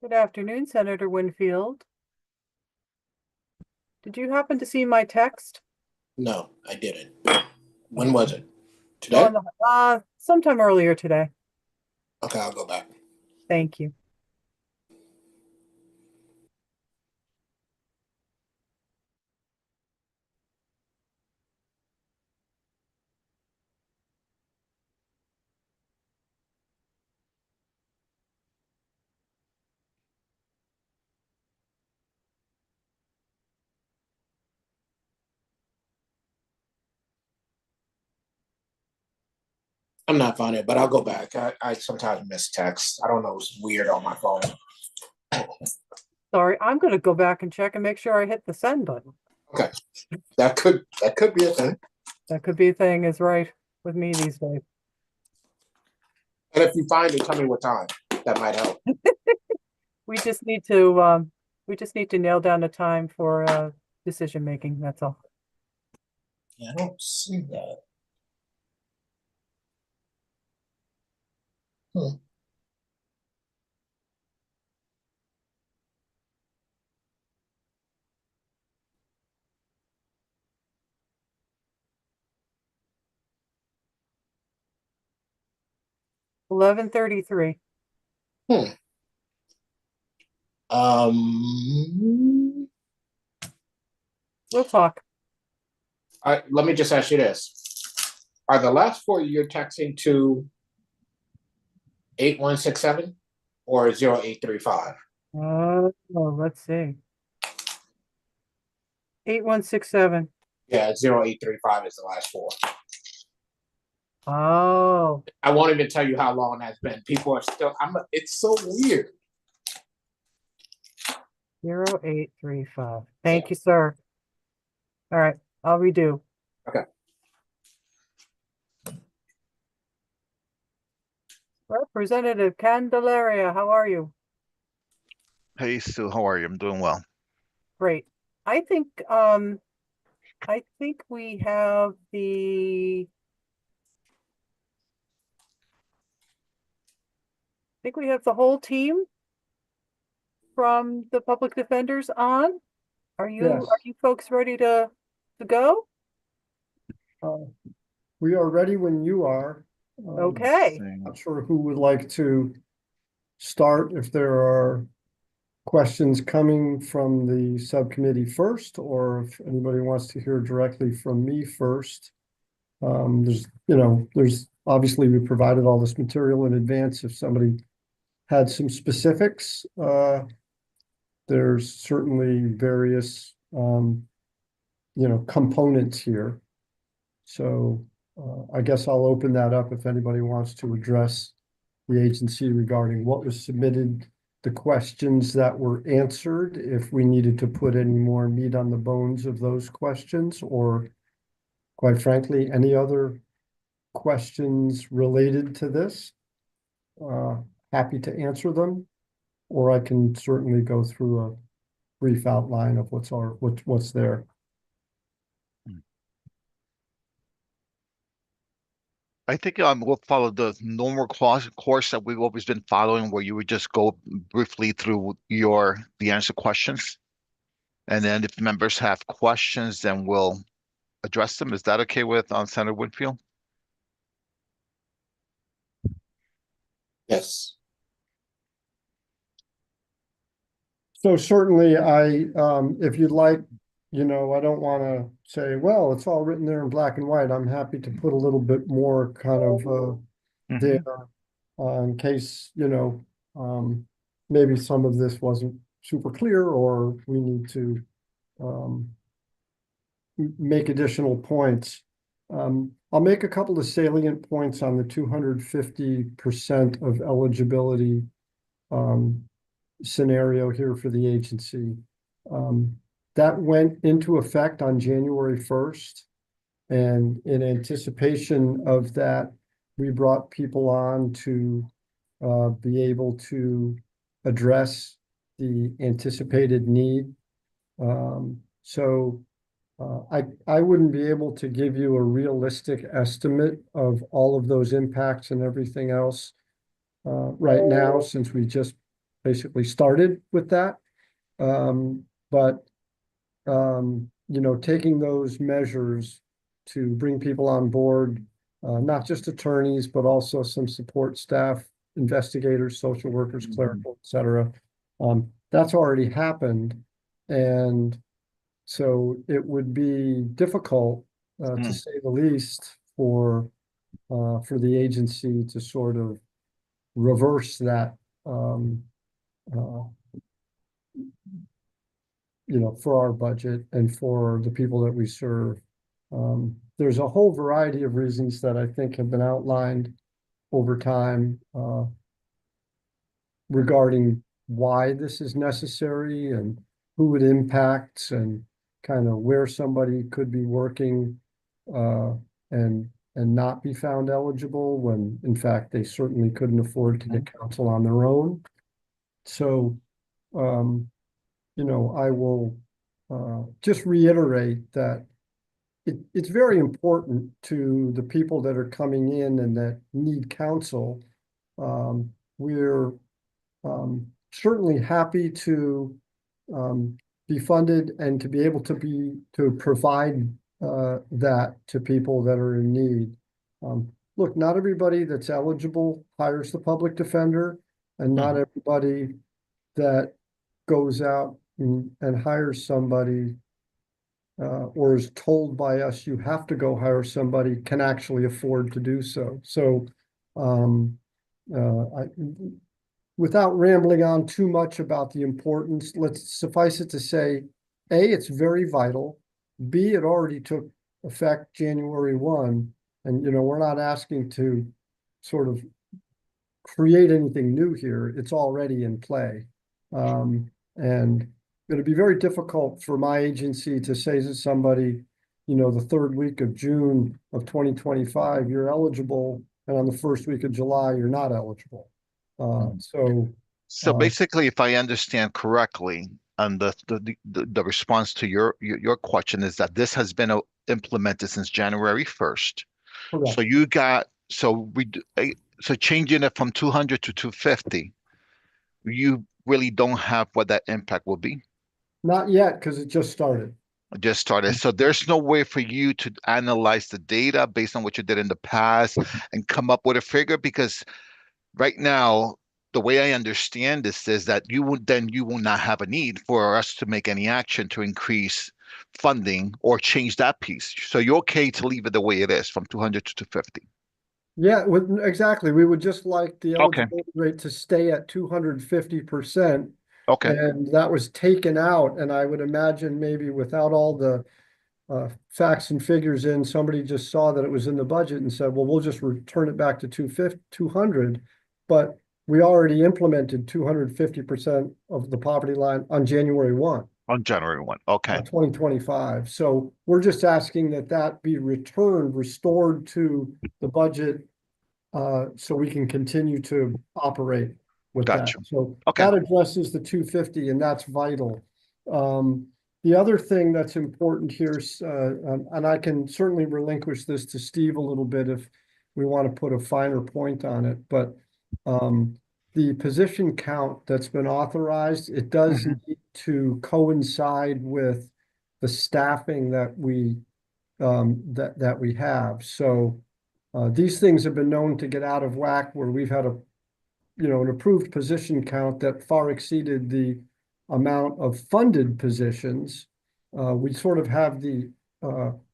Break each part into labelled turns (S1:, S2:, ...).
S1: Good afternoon, Senator Winfield. Did you happen to see my text?
S2: No, I didn't. When was it?
S1: On
S2: Today?
S1: the, sometime earlier today.
S2: Okay, I'll go back.
S1: Thank you.
S2: I'm not finding it, but I'll go back. I sometimes miss text. I don't know. It's weird on my phone.
S1: Sorry, I'm going to go back and check and make sure I hit the send button.
S2: Okay, that could be a thing.
S1: That could be a thing, is right with me these days.
S2: And if you find it, tell me what time. That might help.
S1: We just need to nail down a time for decision making. That's all.
S2: Yeah, I don't see that. Hmm.
S1: 11:33.
S2: Hmm. Um.
S1: We'll talk.
S2: Let me just ask you this: Are the last four you're texting to 8167 or 0835?
S1: Let's see. 8167.
S2: Yeah, 0835 is the last four.
S1: Oh,
S2: I won't even tell you how long that's been. People are still. It's so weird.
S1: 0835.
S2: Yeah.
S1: Thank you, sir. All right, I'll redo.
S2: Okay.
S1: Representative Candelaria, how are you?
S3: Hey Sue, how are you? I'm doing well.
S1: Great. I think um I think we have the whole team from the public defenders on. Are you
S4: Yes,
S1: folks ready to go?
S4: uh, we are ready when you are.
S1: Okay.
S4: Not sure who would like to start, if there are questions coming from the subcommittee first, or if anybody wants to hear directly from me first. There's obviously we provided all this material in advance. If somebody had some specifics, there's certainly various, components here. So I guess I'll open that up if anybody wants to address the agency regarding what was submitted, the questions that were answered, if we needed to put any more meat on the bones of those questions, or quite frankly, any other questions related to this. Uh, Happy to answer them, or I can certainly go through a brief outline of what's there.
S3: I think we'll follow the normal course that we've always been following, where you would just go briefly through the answer questions, and then if members have questions, then we'll address them. Is that okay with Senator Whitfield?
S2: Yes.
S4: So certainly if you'd like, I don't want to say, well, it's all written there in black and white. I'm happy to put a little bit more kind of there in case, maybe some of this wasn't super clear, or we need to make additional points. I'll make a couple of salient points on the 250% of eligibility scenario here for the agency. That went into effect on January 1st. And in anticipation of that, we brought people on to be able to address the anticipated need. So I wouldn't be able to give you a realistic estimate of all of those impacts and everything else right now, since we just basically started with that. But you know, taking those measures to bring people on board, not just attorneys, but also some support staff, investigators, social workers, clerical, et cetera. That's already happened. And so it would be difficult, to say the least, for the agency to sort of reverse that, uh, you know, for our budget and for the people that we serve. There's a whole variety of reasons that I think have been outlined over time, regarding why this is necessary and who it impacts and kind of where somebody could be working, and not be found eligible when in fact they certainly couldn't afford to get counsel on their own. So, you know, I will just reiterate that it's very important to the people that are coming in and that need counsel. We're certainly happy to be funded and to be able to provide that to people that are in need. Look, not everybody that's eligible hires the public defender, and not everybody that goes out and hires somebody or is told by us you have to go hire somebody can actually afford to do so. So without rambling on too much about the importance, let's suffice it to say, A, it's very vital. B, it already took effect January 1. And, you know, we're not asking to sort of create anything new here. It's already in play. And it'd be very difficult for my agency to say to somebody, you know, the third week of June of 2025, you're eligible, and on the first week of July, you're not eligible.
S3: So basically, if I understand correctly, and the response to your question is that this has been implemented since January 1st.
S4: Correct.
S3: So so changing it from 200 to 250, you really don't have what that impact will be.
S4: Not yet, because it just started.
S3: Just started. So there's no way for you to analyze the data based on what you did in the past and come up with a figure, because right now, the way I understand this is that you will not have a need for us to make any action to increase funding or change that piece. So you're okay to leave it the way it is from 200 to 250.
S4: Yeah, exactly. We would just like the
S3: Okay.
S4: eligibility rate to stay at 250%.
S3: Okay.
S4: And that was taken out. And I would imagine maybe without all the facts and figures in, somebody just saw that it was in the budget and said, well, we'll just return it back to 200. But we already implemented 250% of the poverty line on January 1.
S3: On January 1. Okay.
S4: 2025. So we're just asking that be restored to the budget, so we can continue to operate with that.
S3: Gotcha.
S4: So
S3: Okay.
S4: that addresses the 250, and that's vital. The other thing that's important here, and I can certainly relinquish this to Steve a little bit if we want to put a finer point on it, but the position count that's been authorized, it does need to coincide with the staffing that we have. So these things have been known to get out of whack where we've had an approved position count that far exceeded the amount of funded positions. We sort of have the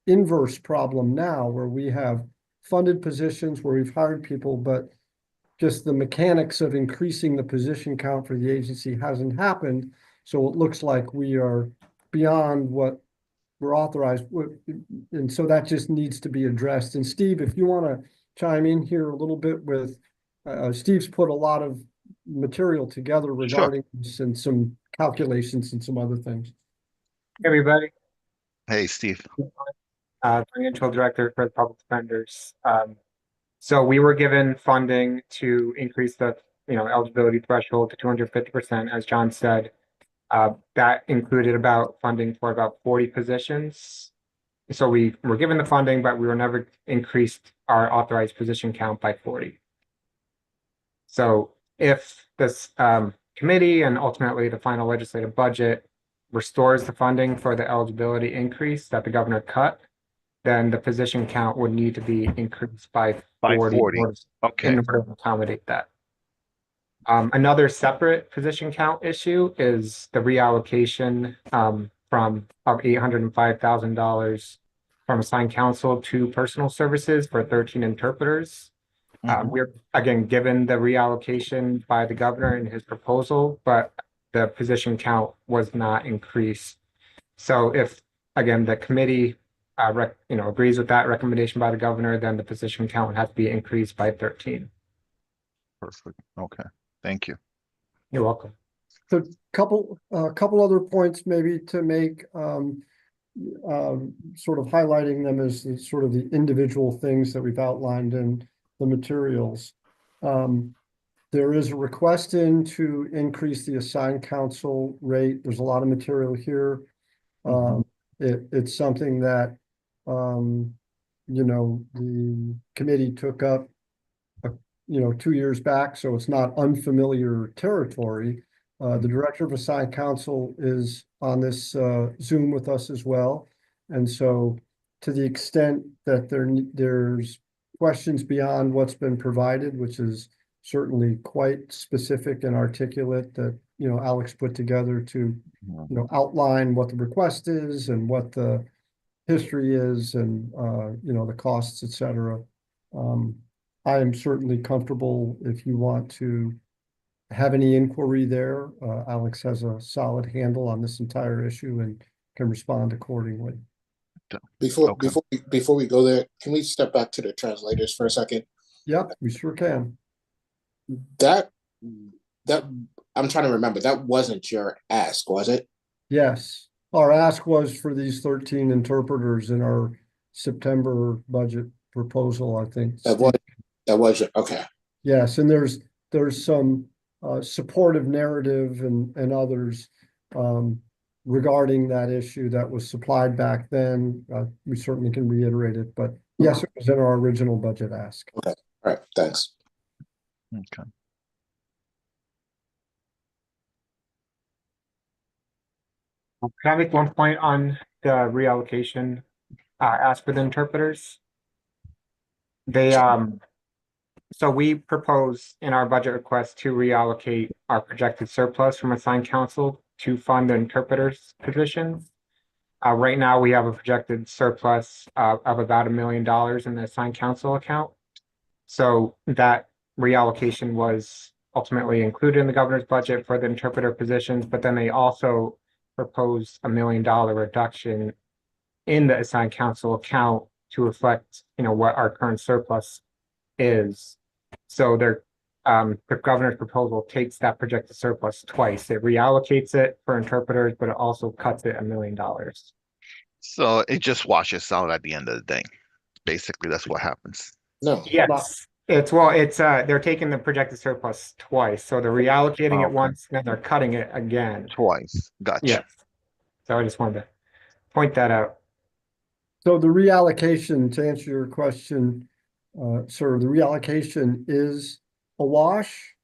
S4: inverse problem now where we have funded positions where we've hired people, but just the mechanics of increasing the position count for the agency hasn't happened. So it looks like we are beyond what we're authorized. And so that just needs to be addressed. And Steve, if you want to chime in here a little bit with, Steve's put a lot of material together regarding this and some calculations and some other things.
S5: Hey, everybody.
S3: Hey, Steve.
S5: Financial director for the public defenders. So we were given funding to increase the eligibility threshold to 250%, as John said. That included about funding for about 40 positions. So we were given the funding, but we were never increased our authorized position count by 40. So if this committee and ultimately the final legislative budget restores the funding for the eligibility increase that the governor cut, then the position count would need to be increased by
S3: By
S5: 40
S3: 40. Okay,
S5: in order to accommodate that. Another separate position count issue is the reallocation from of $805,000 from assigned counsel to personal services for 13 interpreters. We're again given the reallocation by the governor in his proposal, but the position count was not increased. So if again the committee agrees with that recommendation by the governor, then the position count would have to be increased by 13.
S3: perfect. Okay, thank you.
S5: You're welcome.
S4: So couple other points maybe to make, sort of highlighting them as the sort of the individual things that we've outlined in the materials. There is a request to increase the assigned counsel rate. There's a lot of material here. It's something that, the committee took up, 2 years back, so it's not unfamiliar territory. The director of assigned counsel is on this Zoom with us as well. And so to the extent that there's questions beyond what's been provided, which is certainly quite specific and articulate, that, Alex put together to, outline what the request is and what the history is and, the costs, et cetera. I am certainly comfortable if you want to have any inquiry there. Alex has a solid handle on this entire issue and can respond accordingly.
S2: Before we go there, can we step back to the translators for a second?
S4: Yep, we sure can.
S2: That I'm trying to remember. That wasn't your ask, was it?
S4: Yes, our ask was for these 13 interpreters in our September budget proposal, I think.
S2: That was your, okay.
S4: Yes, and there's some supportive narrative and others regarding that issue that was supplied back then. We certainly can reiterate it, but yes, it was in our original budget ask.
S2: Okay, all right, thanks.
S3: Okay.
S5: Can I make one point on the reallocation ask for the interpreters? So we propose in our budget request to reallocate our projected surplus from assigned counsel to fund the interpreters positions. Right now, we have a projected surplus of about $1 million in the assigned counsel account. So that reallocation was ultimately included in the governor's budget for the interpreter positions, but then they also proposed $1 million reduction in the assigned counsel account to reflect, what our current surplus is. So the governor's proposal takes that projected surplus twice. It reallocates it for interpreters, but it also cuts it $1 million.
S3: So it just washes out at the end of the day. Basically, that's what happens.
S2: No.
S5: Yes, they're taking the projected surplus twice. So they're reallocating it
S3: Okay.
S5: once, then they're cutting it again.
S3: Twice. Gotcha.
S5: Yes. So I just wanted to point that out.
S4: So the reallocation, to answer your question, sir, the reallocation is a wash.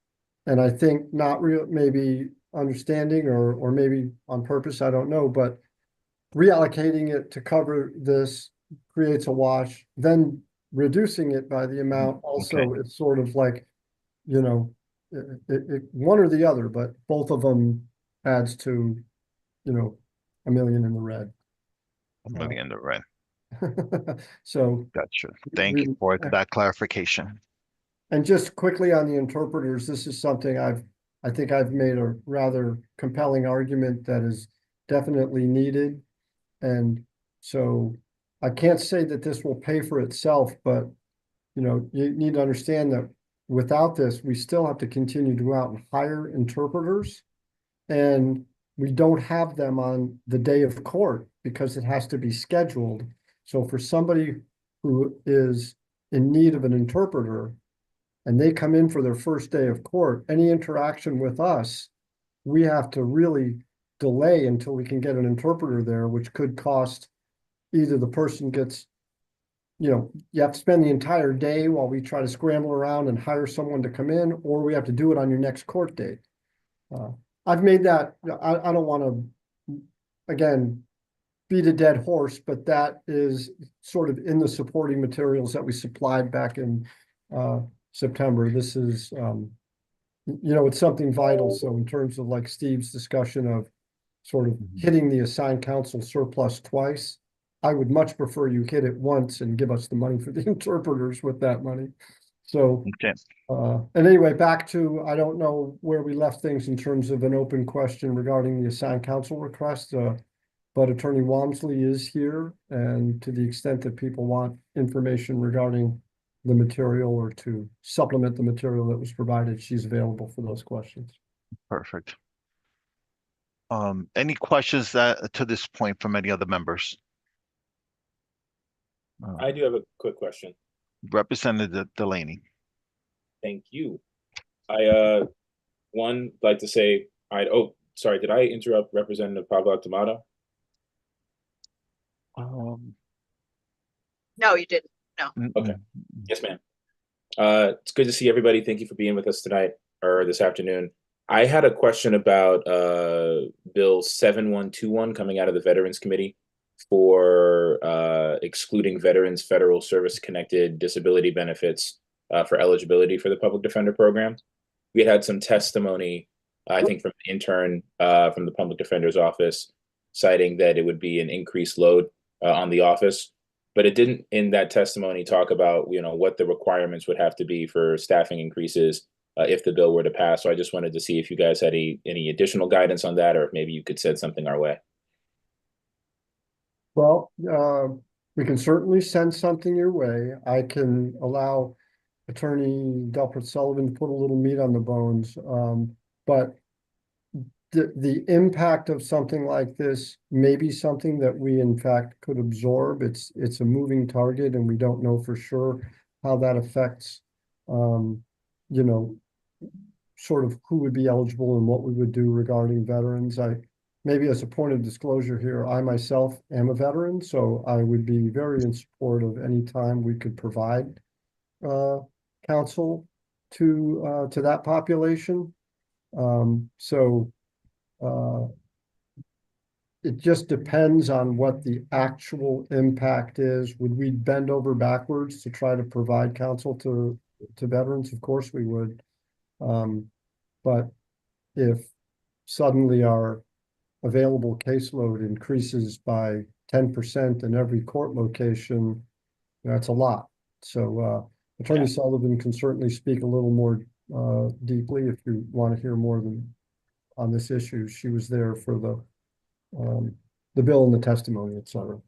S4: And I think not real, maybe understanding or maybe on purpose, I don't know, but reallocating it to cover this creates a wash, then reducing it by the amount also,
S3: Okay.
S4: it's sort of like, one or the other, but both of them adds to, $1 million in the red.
S3: $1 million in the red.
S4: So,
S3: Gotcha. Thank you for that clarification.
S4: and just quickly on the interpreters, this is something I think I've made a rather compelling argument that is definitely needed. And so I can't say that this will pay for itself, but you need to understand that without this, we still have to continue to go out and hire interpreters. And we don't have them on the day of court because it has to be scheduled. So for somebody who is in need of an interpreter and they come in for their first day of court, any interaction with us, we have to really delay until we can get an interpreter there, which could cost either the person gets, you have to spend the entire day while we try to scramble around and hire someone to come in, or we have to do it on your next court date. I've made that, I don't want to, again, beat a dead horse, but that is sort of in the supporting materials that we supplied back in September. This is, it's something vital. So in terms of like Steve's discussion of sort of hitting the assigned council surplus twice, I would much prefer you hit it once and give us the money for the interpreters with that money. So,
S3: Okay.
S4: and anyway, back to, I don't know where we left things in terms of an open question regarding the assigned council request. But Attorney Walmsley is here, and to the extent that people want information regarding the material or to supplement the material that was provided, she's available for those questions.
S3: Perfect. Any questions that to this point from any other members?
S6: I do have a quick question.
S3: Representative Delaney.
S6: Thank you. I like to say sorry, did I interrupt Representative Pablo Tomato?
S7: No, you didn't.
S6: Okay. Yes, ma'am. It's good to see everybody. Thank you for being with us tonight or this afternoon. I had a question about Bill 7121 coming out of the Veterans Committee for excluding veterans federal service connected disability benefits for eligibility for the public defender program. We had some testimony, I think, from an intern from the public defender's office citing that it would be an increased load on the office, but it didn't in that testimony talk about, what the requirements would have to be for staffing increases if the bill were to pass. So I just wanted to see if you guys had any additional guidance on that, or if maybe you could send something our way.
S4: Well, we can certainly send something your way. I can allow Attorney Delpert Sullivan to put a little meat on the bones, but the impact of something like this may be something that we in fact could absorb. It's a moving target, and we don't know for sure how that affects, sort of who would be eligible and what we would do regarding veterans. Maybe as a point of disclosure here, I myself am a veteran, so I would be very in support of any time we could provide counsel to that population. It just depends on what the actual impact is. Would we bend over backwards to try to provide counsel to veterans? Of course we would. But if suddenly our available caseload increases by 10% in every court location, that's a lot. So Attorney Sullivan can certainly speak a little more deeply if you want to hear more on this issue. She was there for the bill and the testimony, et cetera.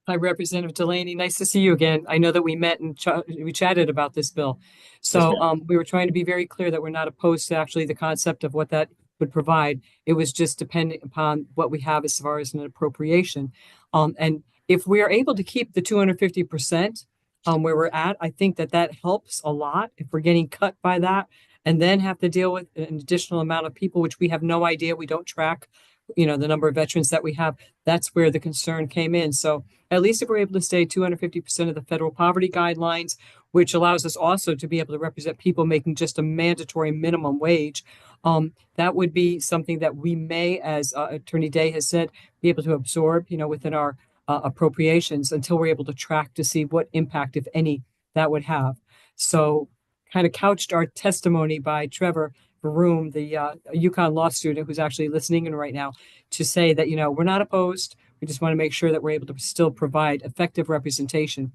S8: Hi, Representative Delaney. Nice to see you again. I know that we met and we chatted about this bill. So we were trying to be very clear that we're not opposed to actually the concept of what that would provide. It was just dependent upon what we have as far as an appropriation. And if we are able to keep the 250% where we're at, I think that helps a lot. If we're getting cut by that and then have to deal with an additional amount of people, which we have no idea, we don't track, the number of veterans that we have, that's where the concern came in. So at least if we're able to stay 250% of the federal poverty guidelines, which allows us also to be able to represent people making just a mandatory minimum wage, that would be something that we may, as Attorney Day has said, be able to absorb, within our appropriations until we're able to track to see what impact, if any, that would have. So kind of couched our testimony by Trevor Room, the UConn law student who's actually listening in right now, to say that, we're not opposed. We just want to make sure that we're able to still provide effective representation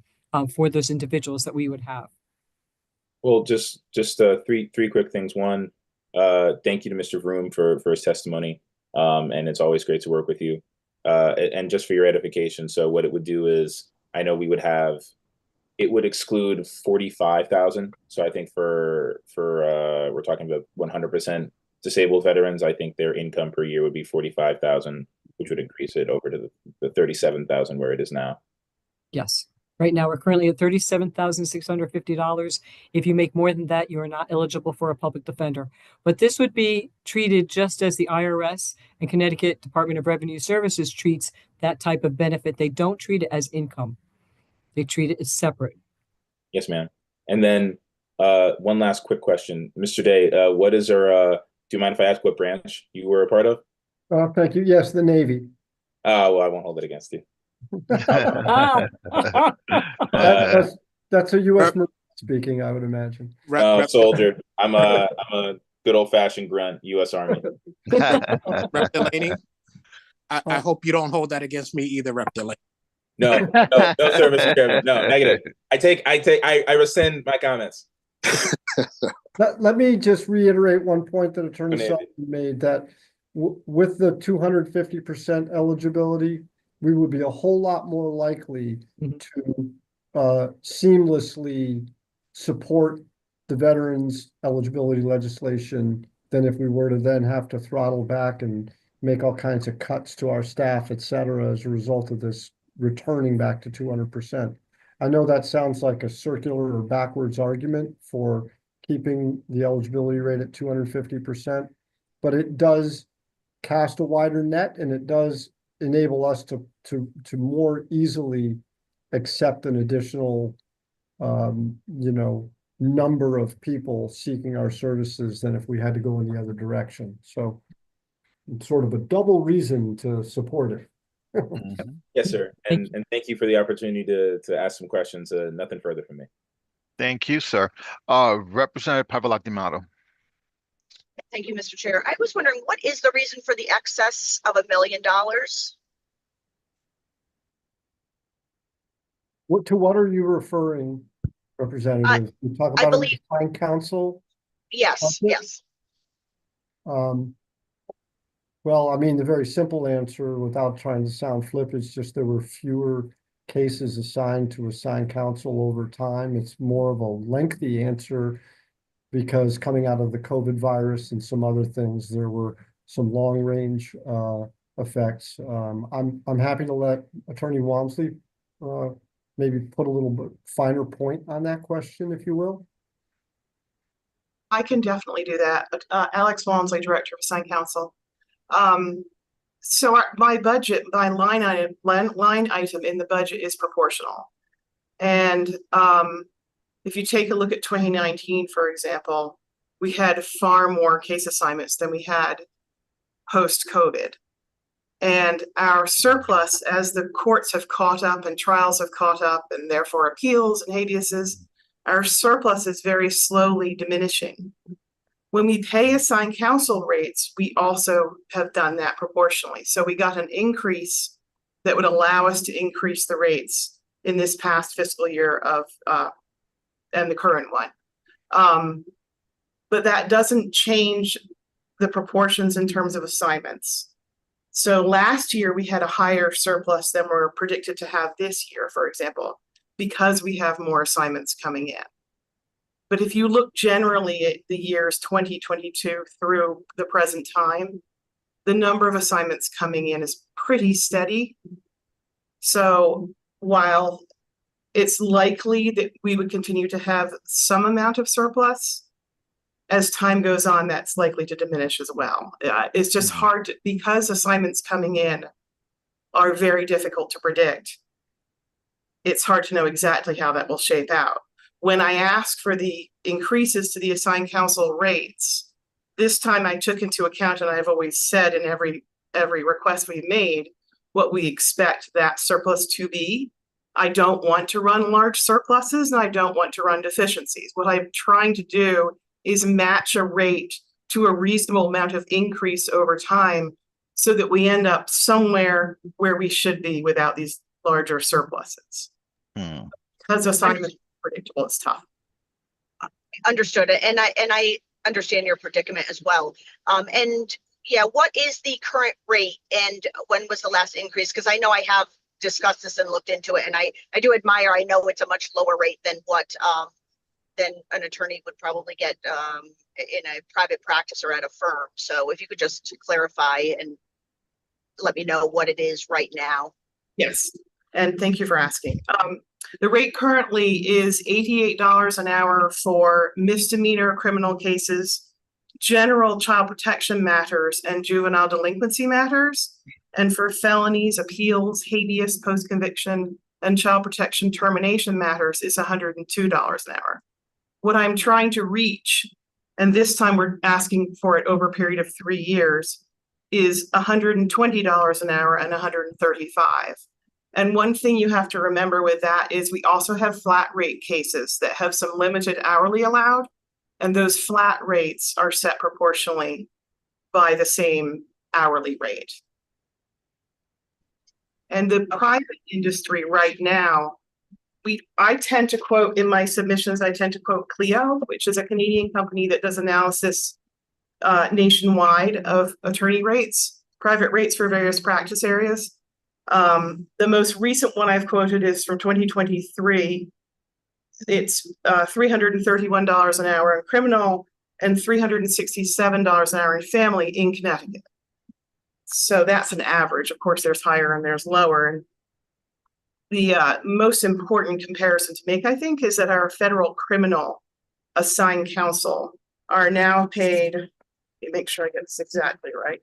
S8: for those individuals that we would have.
S6: Well, just three quick things. One, thank you to Mr. Vroom for his testimony. And it's always great to work with you. And just for your edification, so what it would do is, I know it would exclude 45,000. So I think for we're talking about 100% disabled veterans, I think their income per year would be 45,000, which would increase it over to the 37,000 where it is now.
S8: Yes. Right now, we're currently at $37,650. If you make more than that, you are not eligible for a public defender. But this would be treated just as the IRS and Connecticut Department of Revenue Services treats that type of benefit. They don't treat it as income. They treat it as separate.
S6: Yes, ma'am. And then one last quick question. Mr. Day, what is our Do you mind if I ask what branch you were a part of?
S4: Thank you. Yes, the Navy.
S6: Well, I won't hold it against you.
S8: Ah.
S4: That's a U.S. Marine speaking, I would imagine.
S6: Oh, soldier. I'm a good old fashioned grunt, U.S. Army.
S7: Rep. Delaney, I hope you don't hold that against me either, Rep. Delaney.
S6: No service impairment. No, negative. I rescind my comments.
S4: Let me just reiterate one point that Attorney
S6: Navy.
S4: Sullivan made, that with the 250% eligibility, we would be a whole lot more likely to seamlessly support the veterans eligibility legislation than if we were to then have to throttle back and make all kinds of cuts to our staff, et cetera, as a result of this returning back to 200%. I know that sounds like a circular or backwards argument for keeping the eligibility rate at 250%, but it does cast a wider net, and it does enable us to more easily accept an additional number of people seeking our services than if we had to go in the other direction. So it's sort of a double reason to support it.
S6: Yes, sir. And thank you for the opportunity to ask some questions. Nothing further from me.
S3: Thank you, sir. Representative Pavlak-Dimato.
S9: Thank you, Mr. Chair. I was wondering, what is the reason for the excess of $1 million?
S4: What are you referring, Representative? You talk about a defined council?
S9: Yes, yes.
S4: Well, I mean, the very simple answer, without trying to sound flip, is just there were fewer cases assigned to assigned counsel over time. It's more of a lengthy answer because coming out of the COVID virus and some other things, there were some long range effects. I'm happy to let Attorney Walmsley maybe put a little bit finer point on that question, if you will.
S10: I can definitely do that. Alex Walmsley, Director of Assigned Counsel. So my budget, my line item in the budget is proportional. And if you take a look at 2019, for example, we had far more case assignments than we had post-COVID. And our surplus, as the courts have caught up and trials have caught up, and therefore appeals and habeases, our surplus is very slowly diminishing. When we pay assigned counsel rates, we also have done that proportionally. So we got an increase that would allow us to increase the rates in this past fiscal year of and the current one. But that doesn't change the proportions in terms of assignments. So last year we had a higher surplus than we're predicted to have this year, for example, because we have more assignments coming in. But if you look generally at the years 2022 through the present time, the number of assignments coming in is pretty steady. So while it's likely that we would continue to have some amount of surplus, as time goes on, that's likely to diminish as well. It's just hard to, because assignments coming in are very difficult to predict. It's hard to know exactly how that will shape out. When I asked for the increases to the assigned counsel rates, this time I took into account, and I've always said in every request we've made, what we expect that surplus to be. I don't want to run large surpluses, and I don't want to run deficiencies. What I'm trying to do is match a rate to a reasonable amount of increase over time so that we end up somewhere where we should be without these larger surpluses. Because assignment predictable, it's tough.
S9: Understood. And I understand your predicament as well. And yeah, what is the current rate and when was the last increase? Because I know I have discussed this and looked into it, and I do admire, I know it's a much lower rate than what than an attorney would probably get in a private practice or at a firm. So if you could just clarify and let me know what it is right now.
S10: Yes, and thank you for asking. The rate currently is $88 an hour for misdemeanor criminal cases, general child protection matters, and juvenile delinquency matters. And for felonies, appeals, habeas, post-conviction, and child protection termination matters is $102 an hour. What I'm trying to reach and this time we're asking for it over a period of 3 years, is $120 an hour and $135. And one thing you have to remember with that is we also have flat rate cases that have some limited hourly allowed, and those flat rates are set proportionally by the same hourly rate. And the private industry right now, I tend to quote in my submissions, I tend to quote Clio, which is a Canadian company that does analysis nationwide of attorney rates, private rates for various practice areas. The most recent one I've quoted is from 2023. It's $331 an hour in criminal and $367 an hour in family in Connecticut. So that's an average. Of course, there's higher and there's lower. And the most important comparison to make, I think, is that our federal criminal assigned counsel are now paid, let me make sure I get this exactly right,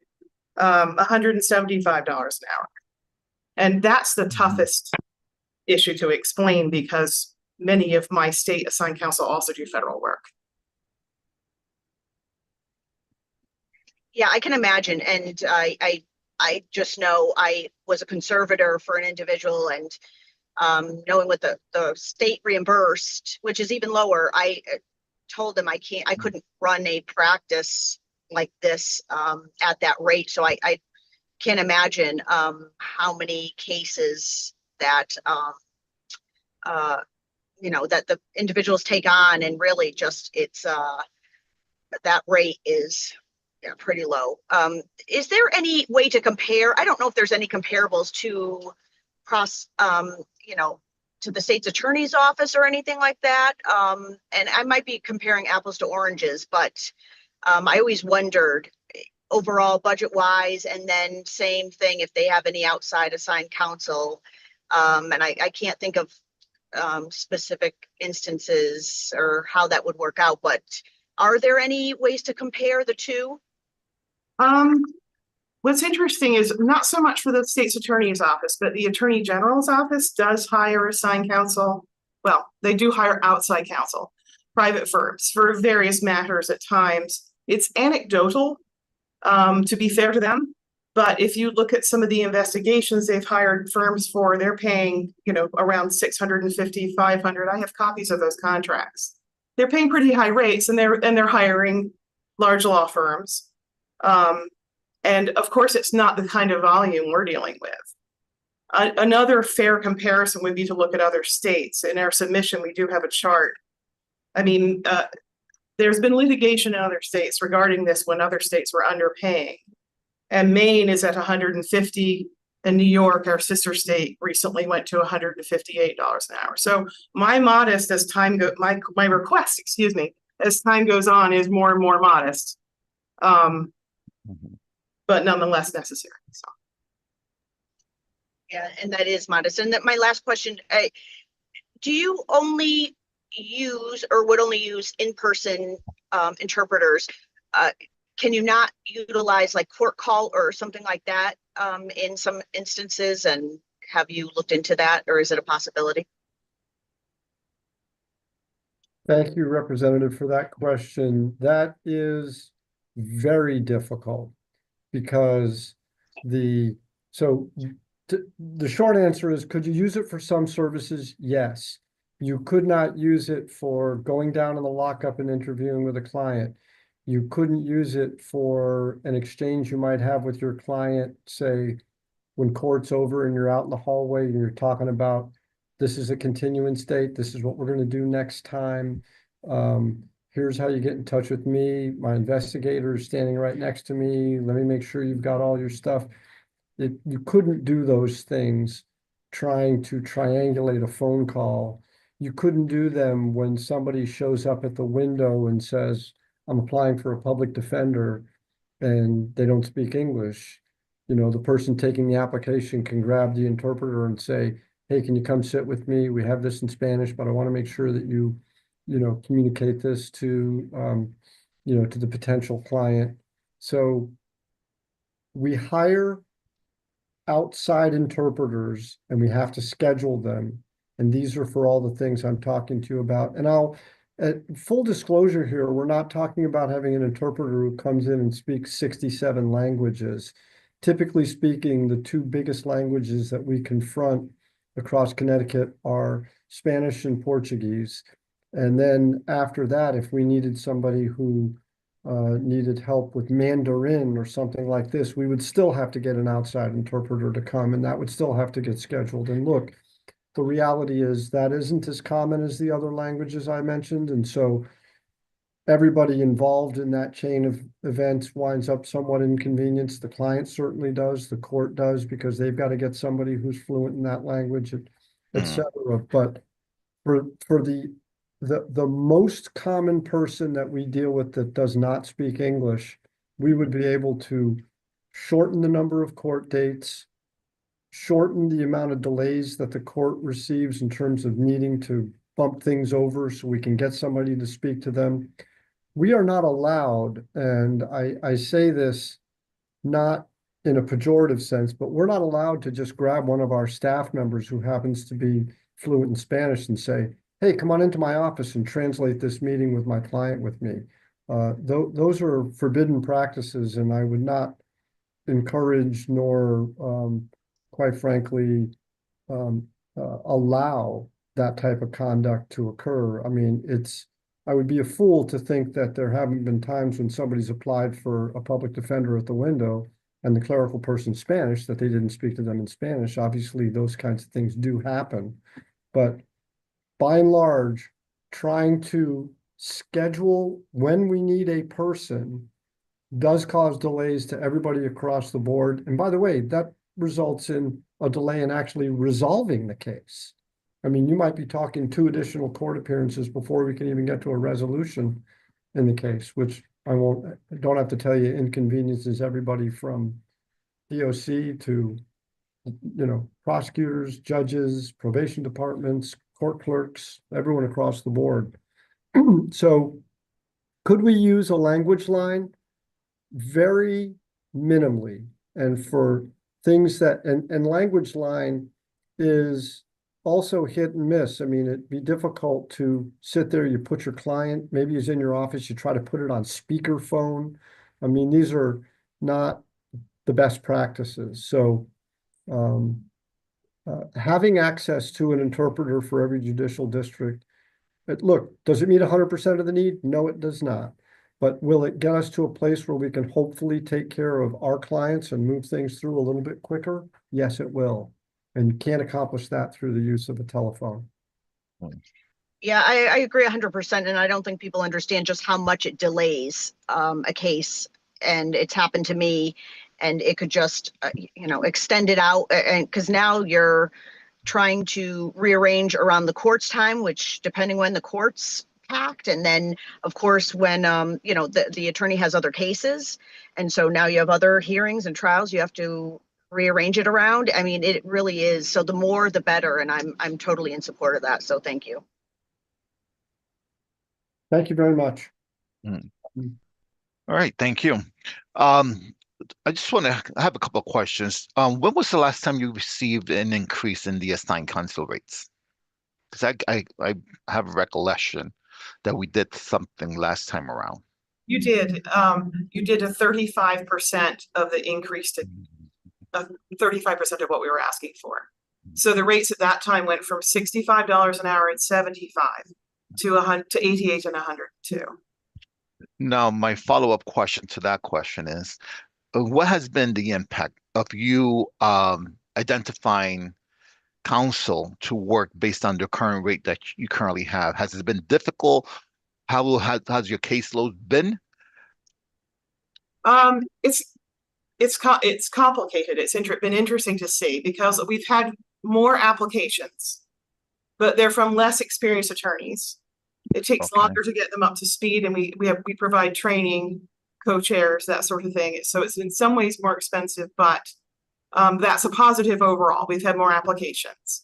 S10: $175 an hour. And that's the toughest issue to explain because many of my state assigned counsel also do federal work.
S9: Yeah, I can imagine. And I just know I was a conservator for an individual, and knowing what the state reimbursed, which is even lower, I told them I couldn't run a practice like this at that rate. So I can't imagine how many cases that that the individuals take on, and really just it's that rate is pretty low. Is there any way to compare? I don't know if there's any comparables to to the state's attorney's office or anything like that. And I might be comparing apples to oranges, but I always wondered overall budget wise, and then same thing if they have any outside assigned counsel. And I can't think of specific instances or how that would work out, but are there any ways to compare the two?
S10: What's interesting is not so much for the state's attorney's office, but the attorney general's office does hire assigned counsel. Well, they do hire outside counsel, private firms for various matters at times. It's anecdotal, to be fair to them. But if you look at some of the investigations they've hired firms for, they're paying, around $650, $500. I have copies of those contracts. They're paying pretty high rates, and they're hiring large law firms. And of course, it's not the kind of volume we're dealing with. Another fair comparison would be to look at other states. In our submission, we do have a chart. I mean, there's been litigation in other states regarding this when other states were underpaying. And Maine is at $150, and New York, our sister state, recently went to $158 an hour. So my request, as time goes on, is more and more modest. But nonetheless necessary. So.
S9: Yeah, and that is modest. And that my last question, do you only use or would only use in-person interpreters? Can you not utilize like court call or something like that in some instances? And have you looked into that, or is it a possibility?
S4: Thank you, Representative, for that question. That is very difficult. Because the short answer is, could you use it for some services? Yes. You could not use it for going down in the lockup and interviewing with a client. You couldn't use it for an exchange you might have with your client, say, when court's over and you're out in the hallway and you're talking about, this is a continuance date, this is what we're going to do next time. Here's how you get in touch with me. My investigator is standing right next to me. Let me make sure you've got all your stuff. You couldn't do those things trying to triangulate a phone call. You couldn't do them when somebody shows up at the window and says, I'm applying for a public defender, and they don't speak English. The person taking the application can grab the interpreter and say, hey, can you come sit with me? We have this in Spanish, but I want to make sure that you communicate this to, to the potential client. So we hire outside interpreters and we have to schedule them. And these are for all the things I'm talking to you about. And I'll full disclosure here, we're not talking about having an interpreter who comes in and speaks 67 languages. Typically speaking, the two biggest languages that we confront across Connecticut are Spanish and Portuguese. And then after that, if we needed somebody who needed help with Mandarin or something like this, we would still have to get an outside interpreter to come, and that would still have to get scheduled. And look, the reality is that isn't as common as the other languages I mentioned. And so everybody involved in that chain of events winds up somewhat inconvenienced. The client certainly does, the court does, because they've got to get somebody who's fluent in that language, et cetera. But for the most common person that we deal with that does not speak English, we would be able to shorten the number of court dates, shorten the amount of delays that the court receives in terms of needing to bump things over so we can get somebody to speak to them. We are not allowed, and I say this not in a pejorative sense, but we're not allowed to just grab one of our staff members who happens to be fluent in Spanish and say, hey, come on into my office and translate this meeting with my client with me. Those are forbidden practices, and I would not encourage nor, quite frankly, allow that type of conduct to occur. I mean, I would be a fool to think that there haven't been times when somebody's applied for a public defender at the window and the clerical person's Spanish, that they didn't speak to them in Spanish. Obviously, those kinds of things do happen. But by and large, trying to schedule when we need a person does cause delays to everybody across the board. And by the way, that results in a delay in actually resolving the case. I mean, you might be talking 2 additional court appearances before we can even get to a resolution in the case, which I don't have to tell you inconveniences everybody from DOC to, prosecutors, judges, probation departments, court clerks, everyone across the board. So could we use a language line? Very minimally. And for things that, and language line is also hit and miss. I mean, it'd be difficult to sit there, you put your client, maybe he's in your office, you try to put it on speakerphone. I mean, these are not the best practices. So having access to an interpreter for every judicial district, look, does it meet 100% of the need? No, it does not. But will it get us to a place where we can hopefully take care of our clients and move things through a little bit quicker? Yes, it will. And you can't accomplish that through the use of a telephone.
S9: Yeah, I agree 100%. And I don't think people understand just how much it delays a case. And it's happened to me, and it could just, extend it out. And because now you're trying to rearrange around the court's time, which depending when the court's packed. And then, of course, when, the attorney has other cases. And so now you have other hearings and trials, you have to rearrange it around. I mean, it really is. So the more, the better. And I'm totally in support of that. So thank you.
S4: Thank you very much.
S3: All right, thank you. I just want to have a couple of questions. When was the last time you received an increase in the assigned counsel rates? Because I have a recollection that we did something last time around.
S10: You did. You did a 35% of the increase to 35% of what we were asking for. So the rates at that time went from $65 an hour at 75 to 88 and 102.
S3: Now, my follow-up question to that question is, what has been the impact of you identifying counsel to work based on the current rate that you currently have? Has it been difficult? Has your caseload been?
S10: It's complicated. It's been interesting to see because we've had more applications, but they're from less experienced attorneys. It takes longer to get them up to speed, and we provide training, co-chairs, that sort of thing. So it's in some ways more expensive, but that's a positive overall. We've had more applications.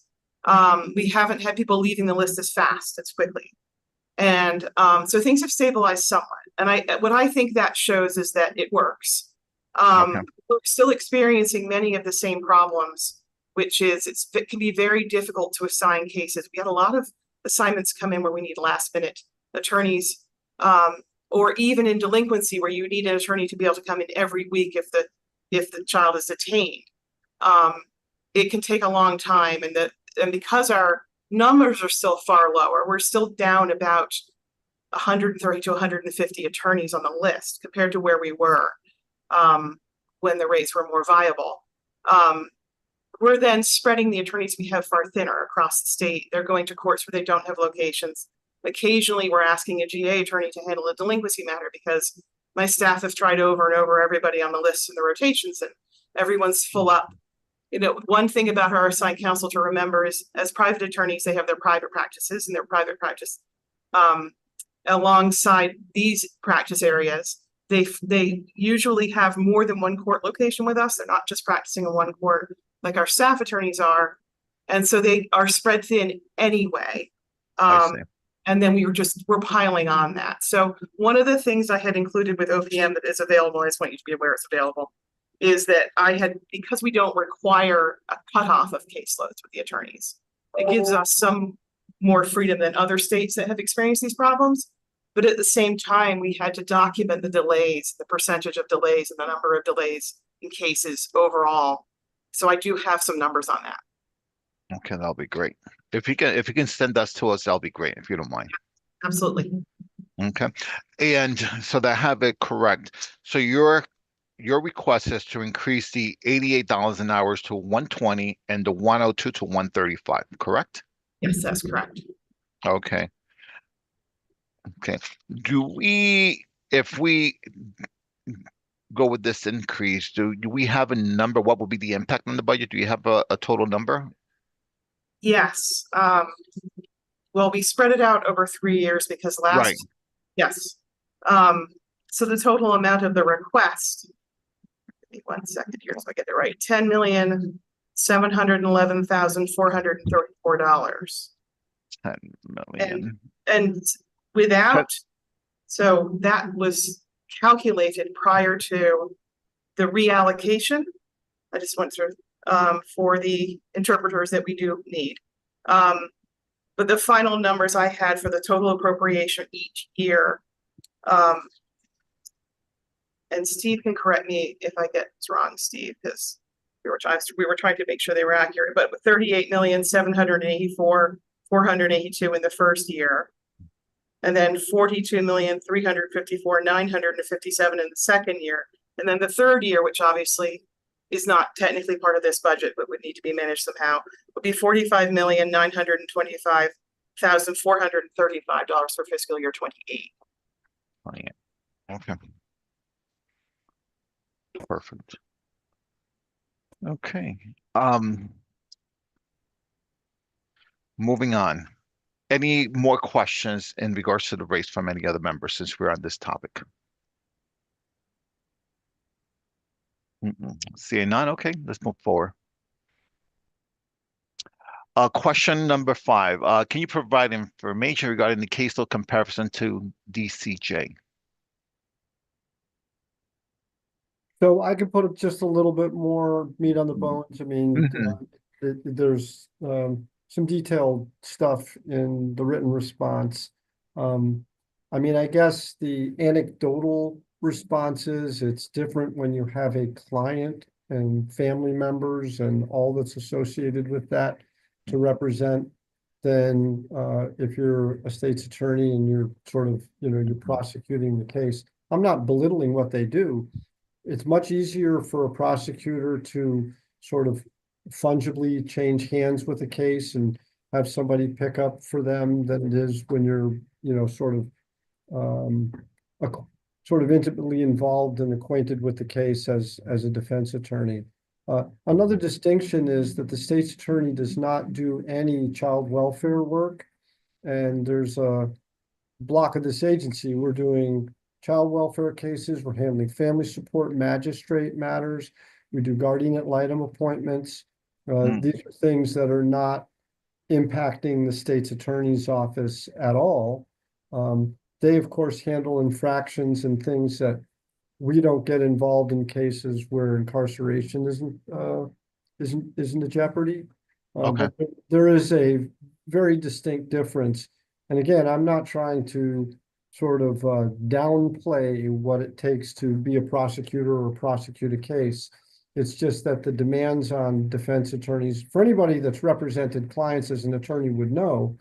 S10: We haven't had people leaving the list as fast, as quickly. And so things have stabilized somewhat. And what I think that shows is that it works. We're still experiencing many of the same problems, which is it can be very difficult to assign cases. We had a lot of assignments come in where we need last minute attorneys, or even in delinquency where you need an attorney to be able to come in every week if the child is detained. It can take a long time, and because our numbers are still far lower, we're still down about 130 to 150 attorneys on the list compared to where we were when the rates were more viable. We're then spreading the attorneys we have far thinner across the state. They're going to courts where they don't have locations. Occasionally, we're asking a GA attorney to handle a delinquency matter because my staff have tried over and over everybody on the list and the rotations, and everyone's full up. You know, one thing about our assigned counsel to remember is, as private attorneys, they have their private practices, and their private practice alongside these practice areas, they usually have more than one court location with us. They're not just practicing in one court like our staff attorneys are, and so they are spread thin anyway. And then we're piling on that. So one of the things I had included with OPM that is available, I just want you to be aware it's available, is that because we don't require a cutoff of caseloads with the attorneys, it gives us some more freedom than other states that have experienced these problems. But at the same time, we had to document the delays, the percentage of delays and the number of delays in cases overall. So I do have some numbers on that.
S3: Okay, that'll be great. If you can send us to us, that'll be great, if you don't mind.
S10: Absolutely.
S3: Okay. And so that I have it correct. So your request is to increase the $88 an hour to 120 and the 102 to 135, correct?
S10: Yes, that's correct.
S3: Okay. Okay. If we go with this increase, do we have a number? What would be the impact on the budget? Do you have a total number?
S10: Yes. Well, we spread it out over 3 years because
S3: Right.
S10: Yes. So the total amount of the request, give me 1 second here so I get it right, $10,711,434.
S3: 10 million.
S10: And without, so that was calculated prior to the reallocation. I just went through for the interpreters that we do need. But the final numbers I had for the total appropriation each year, and Steve can correct me if I get this wrong, Steve, because we were trying to make sure they were accurate, but with 38,784,482 in the first year, and then 42,354,957 in the second year, and then the third year, which obviously is not technically part of this budget, but would need to be managed somehow, would be $45,925,435 for fiscal year 28.
S3: Okay. Perfect. Okay. Moving on. Any more questions in regards to the race from any other members since we're on this topic? Seeing none, okay, let's move forward. Question number 5. Can you provide information regarding the caseload comparison to DCJ?
S4: So I could put just a little bit more meat on the bones. I mean, there's some detailed stuff in the written response. I mean, I guess the anecdotal responses, it's different when you have a client and family members and all that's associated with that to represent than if you're a state's attorney and you're sort of, you're prosecuting the case. I'm not belittling what they do. It's much easier for a prosecutor to sort of fungibly change hands with a case and have somebody pick up for them than it is when you're, sort of intimately involved and acquainted with the case as a defense attorney. Another distinction is that the state's attorney does not do any child welfare work. And there's a block of this agency. We're doing child welfare cases. We're handling family support magistrate matters. We do guardian ad litem appointments. These are things that are not impacting the state's attorney's office at all. They, of course, handle infractions and things that we don't get involved in cases where incarceration isn't a jeopardy.
S3: Okay.
S4: But there is a very distinct difference. And again, I'm not trying to sort of downplay what it takes to be a prosecutor or prosecute a case. It's just that the demands on defense attorneys, for anybody that's represented clients as an attorney would know,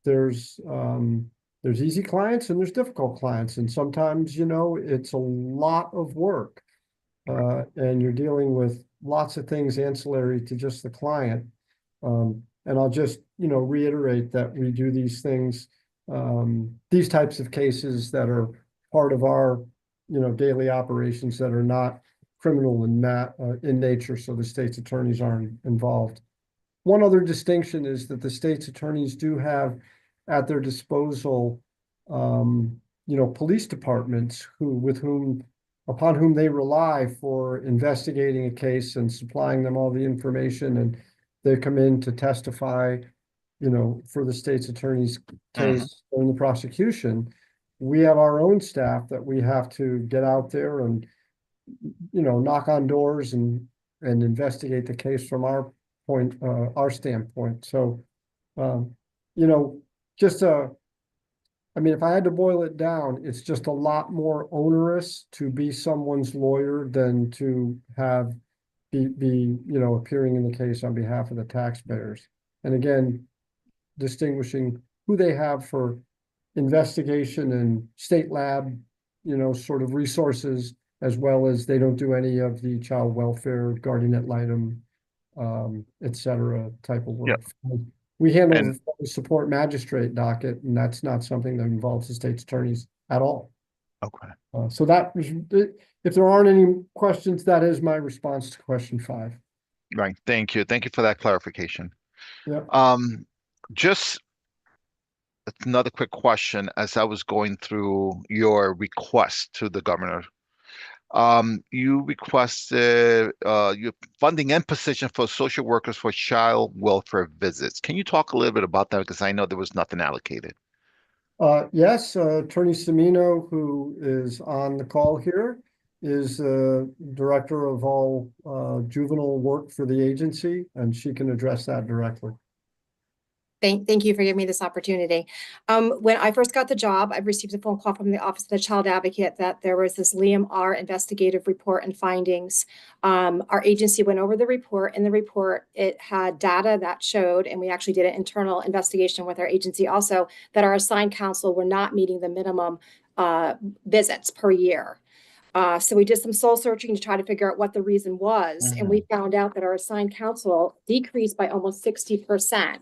S4: there's easy clients and there's difficult clients. And sometimes, you know, it's a lot of work. And you're dealing with lots of things ancillary to just the client. And I'll just, you know, reiterate that we do these things, these types of cases that are part of our, you know, daily operations that are not criminal in nature, so the state's attorneys aren't involved. One other distinction is that the state's attorneys do have at their disposal, you know, police departments upon whom they rely for investigating a case and supplying them all the information, and they come in to testify, you know, for the state's attorney's case or in the prosecution. We have our own staff that we have to get out there and, you know, knock on doors and investigate the case from our standpoint. So, you know, just I mean, if I had to boil it down, it's just a lot more onerous to be someone's lawyer than to be, you know, appearing in the case on behalf of the taxpayers. And again, distinguishing who they have for investigation and state lab, you know, sort of resources, as well as they don't do any of the child welfare, guardian ad litem, et cetera, type of work. We handle the support magistrate docket, and that's not something that involves the state's attorneys at all.
S3: Okay.
S4: So that was, if there aren't any questions, that is my response to question 5.
S3: Right. Thank you. Thank you for that clarification.
S4: Yeah.
S3: Just another quick question as I was going through your request to the governor. You requested your funding and position for social workers for child welfare visits. Can you talk a little bit about that? Because I know there was nothing allocated.
S4: Yes, Attorney Semino, who is on the call here, is director of all juvenile work for the agency, and she can address that directly.
S11: Thank you for giving me this opportunity. When I first got the job, I received a phone call from the Office of the Child Advocate that there was this Liam R. investigative report and findings. Our agency went over the report. In the report, it had data that showed, and we actually did an internal investigation with our agency also, that our assigned counsel were not meeting the minimum visits per year. So we did some soul searching to try to figure out what the reason was. And we found out that our assigned counsel decreased by almost 60%.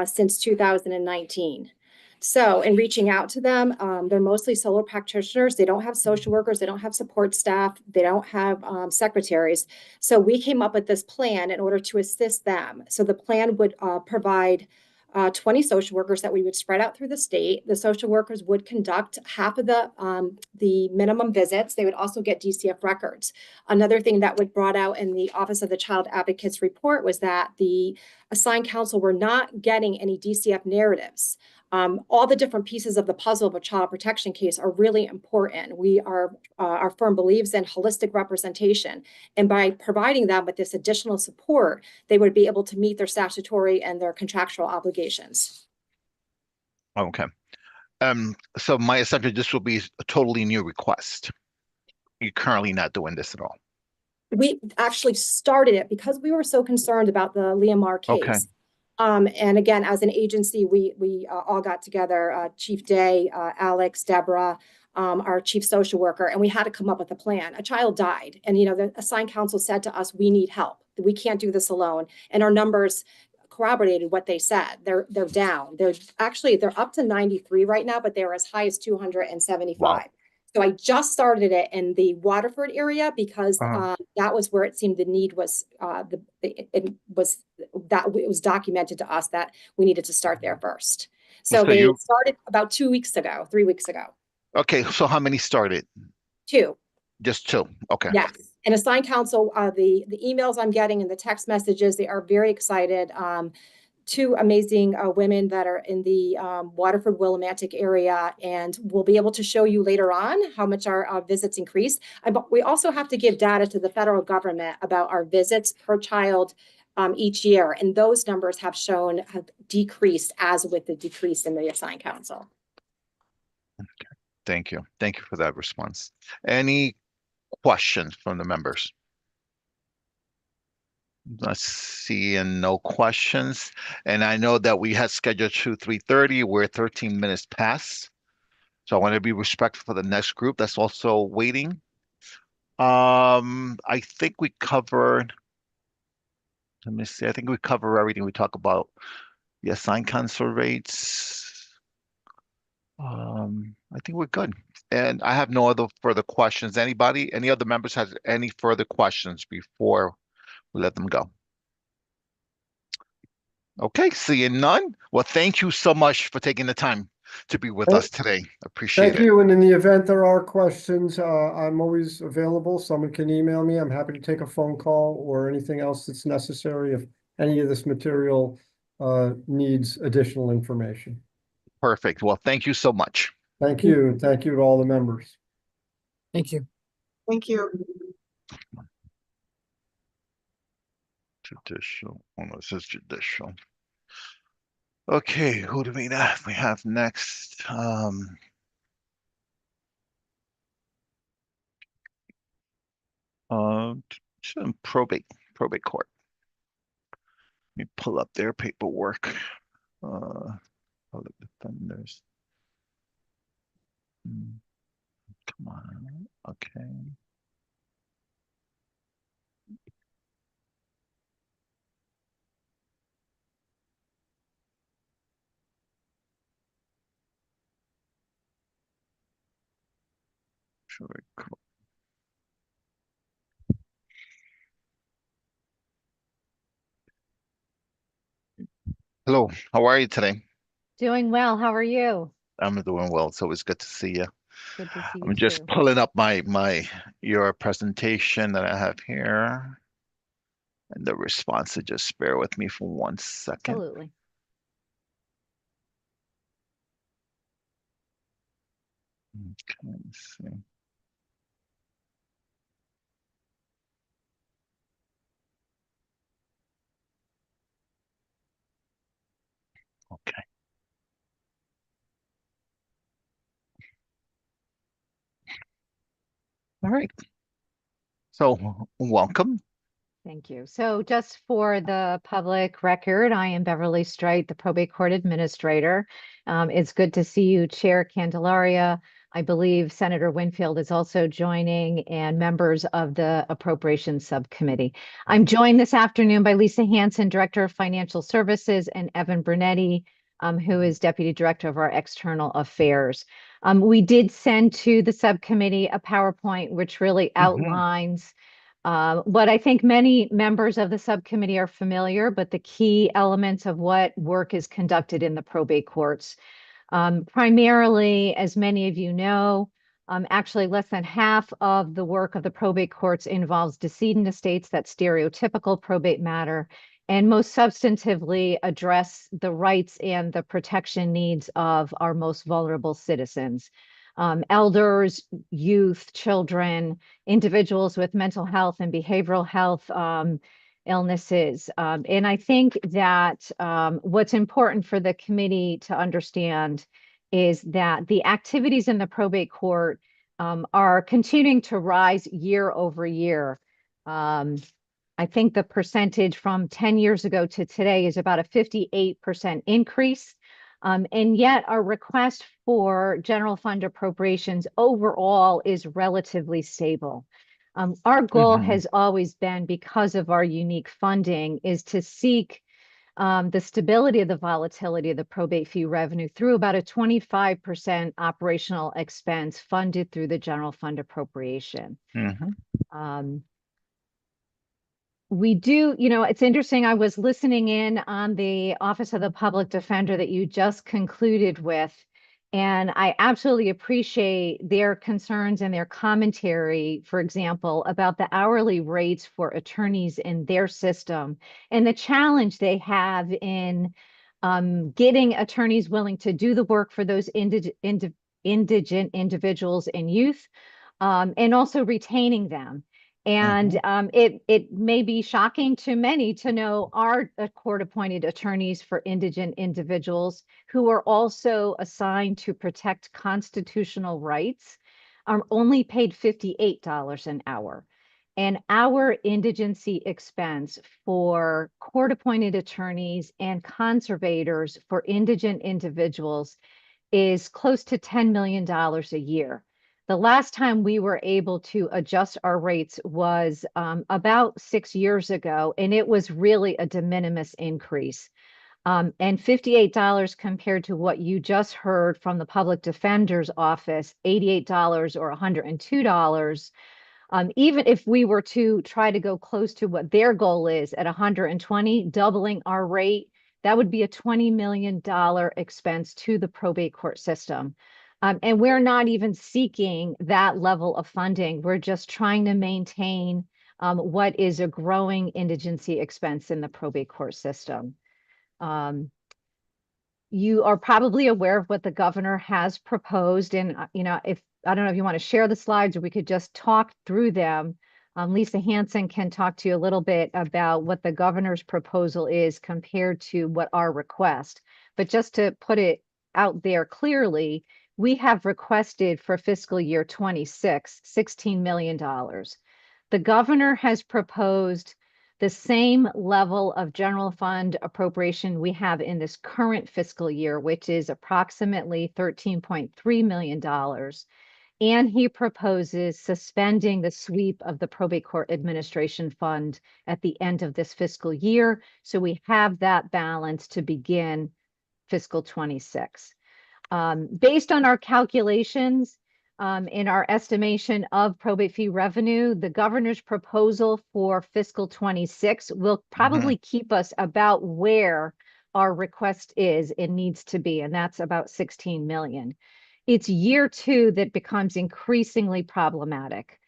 S11: Since 2019. So in reaching out to them, they're mostly solo practitioners. They don't have social workers. They don't have support staff. They don't have secretaries. So we came up with this plan in order to assist them. So the plan would provide 20 social workers that we would spread out through the state. The social workers would conduct half of the minimum visits. They would also get DCF records. Another thing that was brought out in the Office of the Child Advocate's report was that the assigned counsel were not getting any DCF narratives. All the different pieces of the puzzle of a child protection case are really important. Our firm believes in holistic representation, and by providing them with this additional support, they would be able to meet their statutory and their contractual obligations.
S3: Okay. So my assumption, this will be a totally new request. You're currently not doing this at all.
S11: We actually started it because we were so concerned about the Liam R. case.
S3: Okay.
S11: And again, as an agency, we all got together, Chief Day, Alex, Deborah, our chief social worker, and we had to come up with a plan. A child died, and the assigned counsel said to us, "We need help. We can't do this alone." And our numbers corroborated what they said. They're down. They're up to 93 right now, but they're as high as 275. Wow. So I just started it in the Waterford area because that was where it seemed the need was. It was documented to us that we needed to start there first. So they started about 3 weeks ago.
S3: Okay, so how many started?
S11: 2.
S3: Just 2. Okay.
S11: Yes, and assigned counsel. The emails I'm getting and the text messages, they are very excited. 2 amazing women that are in the Waterford Willimantic area, and we'll be able to show you later on how much our visits increased. But we also have to give data to the federal government about our visits per child each year. And those numbers have decreased as with the decrease in the assigned counsel.
S3: Thank you. Thank you for that response. Any questions from the members? Let's see, and no questions. And I know that we had scheduled to 3:30. We're 13 minutes past. So I want to be respectful for the next group that's also waiting. I think we covered, let me see, I think we covered everything. We talked about the assigned counsel rates. I think we're good. And I have no other further questions. Anybody, any other members has any further questions before we let them go? Okay, seeing none. Well, thank you so much for taking the time to be with us today. Appreciate
S4: Thank
S3: it.
S4: you. And in the event there are questions, I'm always available. Someone can email me. I'm happy to take a phone call or anything else that's necessary if any of this material needs additional information.
S3: Perfect. Well, thank you so much.
S4: Thank you. And thank you to all the members.
S8: Thank you.
S10: Thank you.
S3: Judicial. Oh, no, it says judicial. Okay, who do we have? We have next. Probate court. Let me pull up their paperwork. Public defenders. Come on. Okay. Sure. Cool. Hello, how are you today?
S12: Doing well. How are you?
S3: I'm doing well. It's always good to see you.
S12: Good to see you
S3: I'm just
S12: too.
S3: pulling up your presentation that I have here. And the response, so just bear with me for 1 second.
S12: Absolutely.
S3: Okay, let's see. Okay. All right. So welcome.
S12: Thank you. So just for the public record, I am Beverly Strite, the probate court administrator. It's good to see you, Chair Candelaria. I believe Senator Winfield is also joining and members of the Appropriations Subcommittee. I'm joined this afternoon by Lisa Hanson, Director of Financial Services, and Evan Brunetti, who is Deputy Director of our External Affairs. We did send to the subcommittee a PowerPoint which really outlines what I think many members of the subcommittee are familiar, but the key elements of what work is conducted in the probate courts. Primarily, as many of you know, actually less than half of the work of the probate courts involves decedent estates, that stereotypical probate matter, and most substantively address the rights and the protection needs of our most vulnerable citizens. Elders, youth, children, individuals with mental health and behavioral health illnesses. And I think that what's important for the committee to understand is that the activities in the probate court are continuing to rise year over year. I think the percentage from 10 years ago to today is about a 58% increase. And yet our request for general fund appropriations overall is relatively stable. Our goal has always been, because of our unique funding, is to seek the stability of the volatility of the probate fee revenue through about a 25% operational expense funded through the general fund appropriation. We do, it's interesting. I was listening in on the Office of the Public Defender that you just concluded with, and I absolutely appreciate their concerns and their commentary, for example, about the hourly rates for attorneys in their system and the challenge they have in getting attorneys willing to do the work for those indigent individuals and youth, and also retaining them. And it may be shocking to many to know our court-appointed attorneys for indigent individuals who are also assigned to protect constitutional rights are only paid $58 an hour. And our indigency expense for court-appointed attorneys and conservators for indigent individuals is close to $10 million a year. The last time we were able to adjust our rates was about 6 years ago, and it was really a de minimis increase. And $58 compared to what you just heard from the public defender's office, $88 or $102. Even if we were to try to go close to what their goal is at 120, doubling our rate, that would be a $20 million expense to the probate court system. And we're not even seeking that level of funding. We're just trying to maintain what is a growing indigency expense in the probate court system. You are probably aware of what the governor has proposed. And, if I don't know if you want to share the slides or we could just talk through them. Lisa Hansen can talk to you a little bit about what the governor's proposal is compared to what our request. But just to put it out there clearly, we have requested for fiscal year 26, $16 million. The governor has proposed the same level of general fund appropriation we have in this current fiscal year, which is approximately $13.3 million. And he proposes suspending the sweep of the probate court administration fund at the end of this fiscal year. So we have that balance to begin fiscal 26. Based on our calculations, in our estimation of probate fee revenue, the governor's proposal for fiscal 26 will probably keep us about where our request is and needs to be, and that's about 16 million. It's year 2 that becomes increasingly problematic.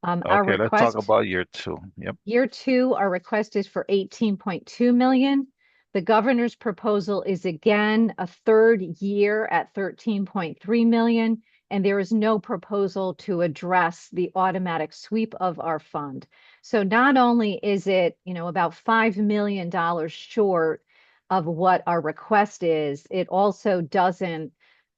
S3: Okay, let's talk about year 2. Yep.
S12: Year 2, our request is for 18.2 million. The governor's proposal is again a third year at 13.3 million. And there is no proposal to address the automatic sweep of our fund. So not only is it, about $5 million short of what our request is, it also doesn't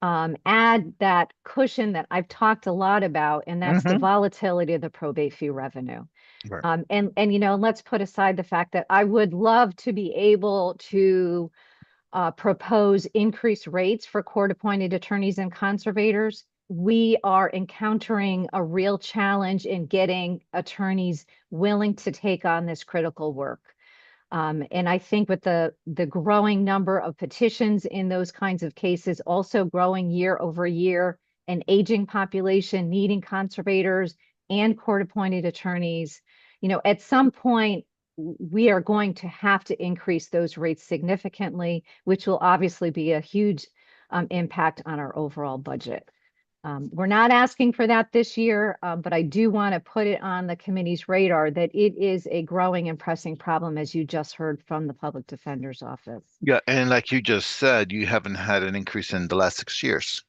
S12: add that cushion that I've talked a lot about, and that's the volatility of the probate fee revenue.
S3: Right.
S12: And let's put aside the fact that I would love to be able to propose increased rates for court-appointed attorneys and conservators. We are encountering a real challenge in getting attorneys willing to take on this critical work. And I think with the growing number of petitions in those kinds of cases, also growing year over year, an aging population needing conservators and court-appointed attorneys, at some point, we are going to have to increase those rates significantly, which will obviously be a huge impact on our overall budget. We're not asking for that this year, but I do want to put it on the committee's radar that it is a growing and pressing problem, as you just heard from the public defender's office.
S3: Yeah, and like you just said, you haven't had an increase in the last 6 years.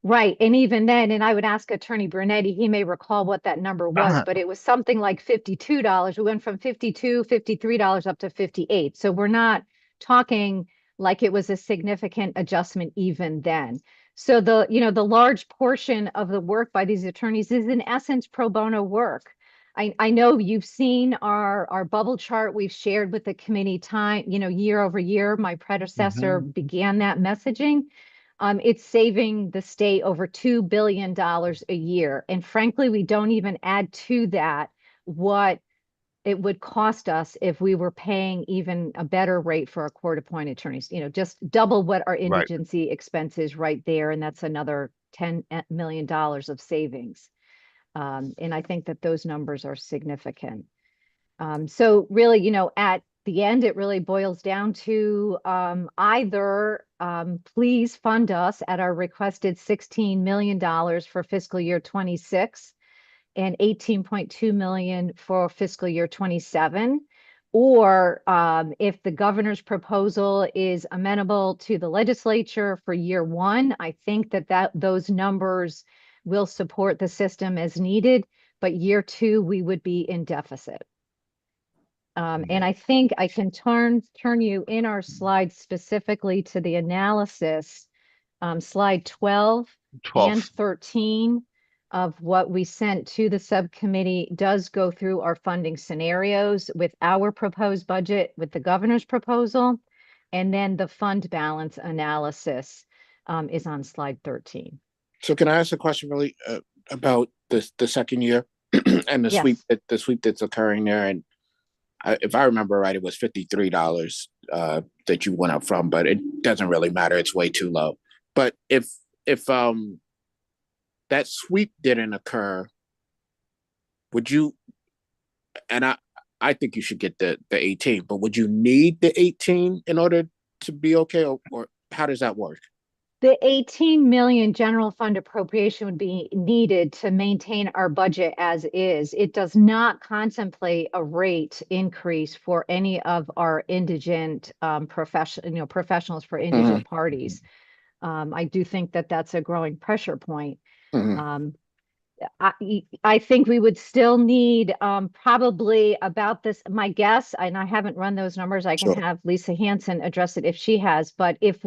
S12: Right. And even then, and I would ask Attorney Brunetti, he may recall what that number was, but it was something like $52. We went from $52, $53 up to $58. So we're not talking like it was a significant adjustment even then. So the large portion of the work by these attorneys is in essence pro bono work. I know you've seen our bubble chart we've shared with the committee time, year over year. My predecessor began that messaging. It's saving the state over $2 billion a year. And frankly, we don't even add to that what it would cost us if we were paying even a better rate for our court-appointed attorneys, just double what our indigency expense is right there. And that's another $10 million of savings. And I think that those numbers are significant. So really, at the end, it really boils down to either please fund us at our requested $16 million for fiscal year 26 and 18.2 million for fiscal year 27, or if the governor's proposal is amenable to the legislature for year 1, I think that those numbers will support the system as needed. but year two, we would be in deficit. And I think I can turn you in our slides specifically to the analysis, slide 12 and 13 of what we sent to the subcommittee does go through our funding scenarios with our proposed budget, with the governor's proposal, and then the fund balance analysis is on slide 13.
S2: So can I ask a question really about the second year and the
S12: Yes.
S2: sweep that's occurring there? And if I remember right, it was $53 that you went up from, but it doesn't really matter. It's way too low. But if that sweep didn't occur, would you? And I think you should get the 18, but would you need the 18 in order to be okay, or how does that work?
S12: The 18 million general fund appropriation would be needed to maintain our budget as is. It does not contemplate a rate increase for any of our indigent professionals for indigent parties. I do think that that's a growing pressure point. I think we would still need probably about this, my guess, and I haven't run those numbers, I can have Lisa Hanson address it if she has, but if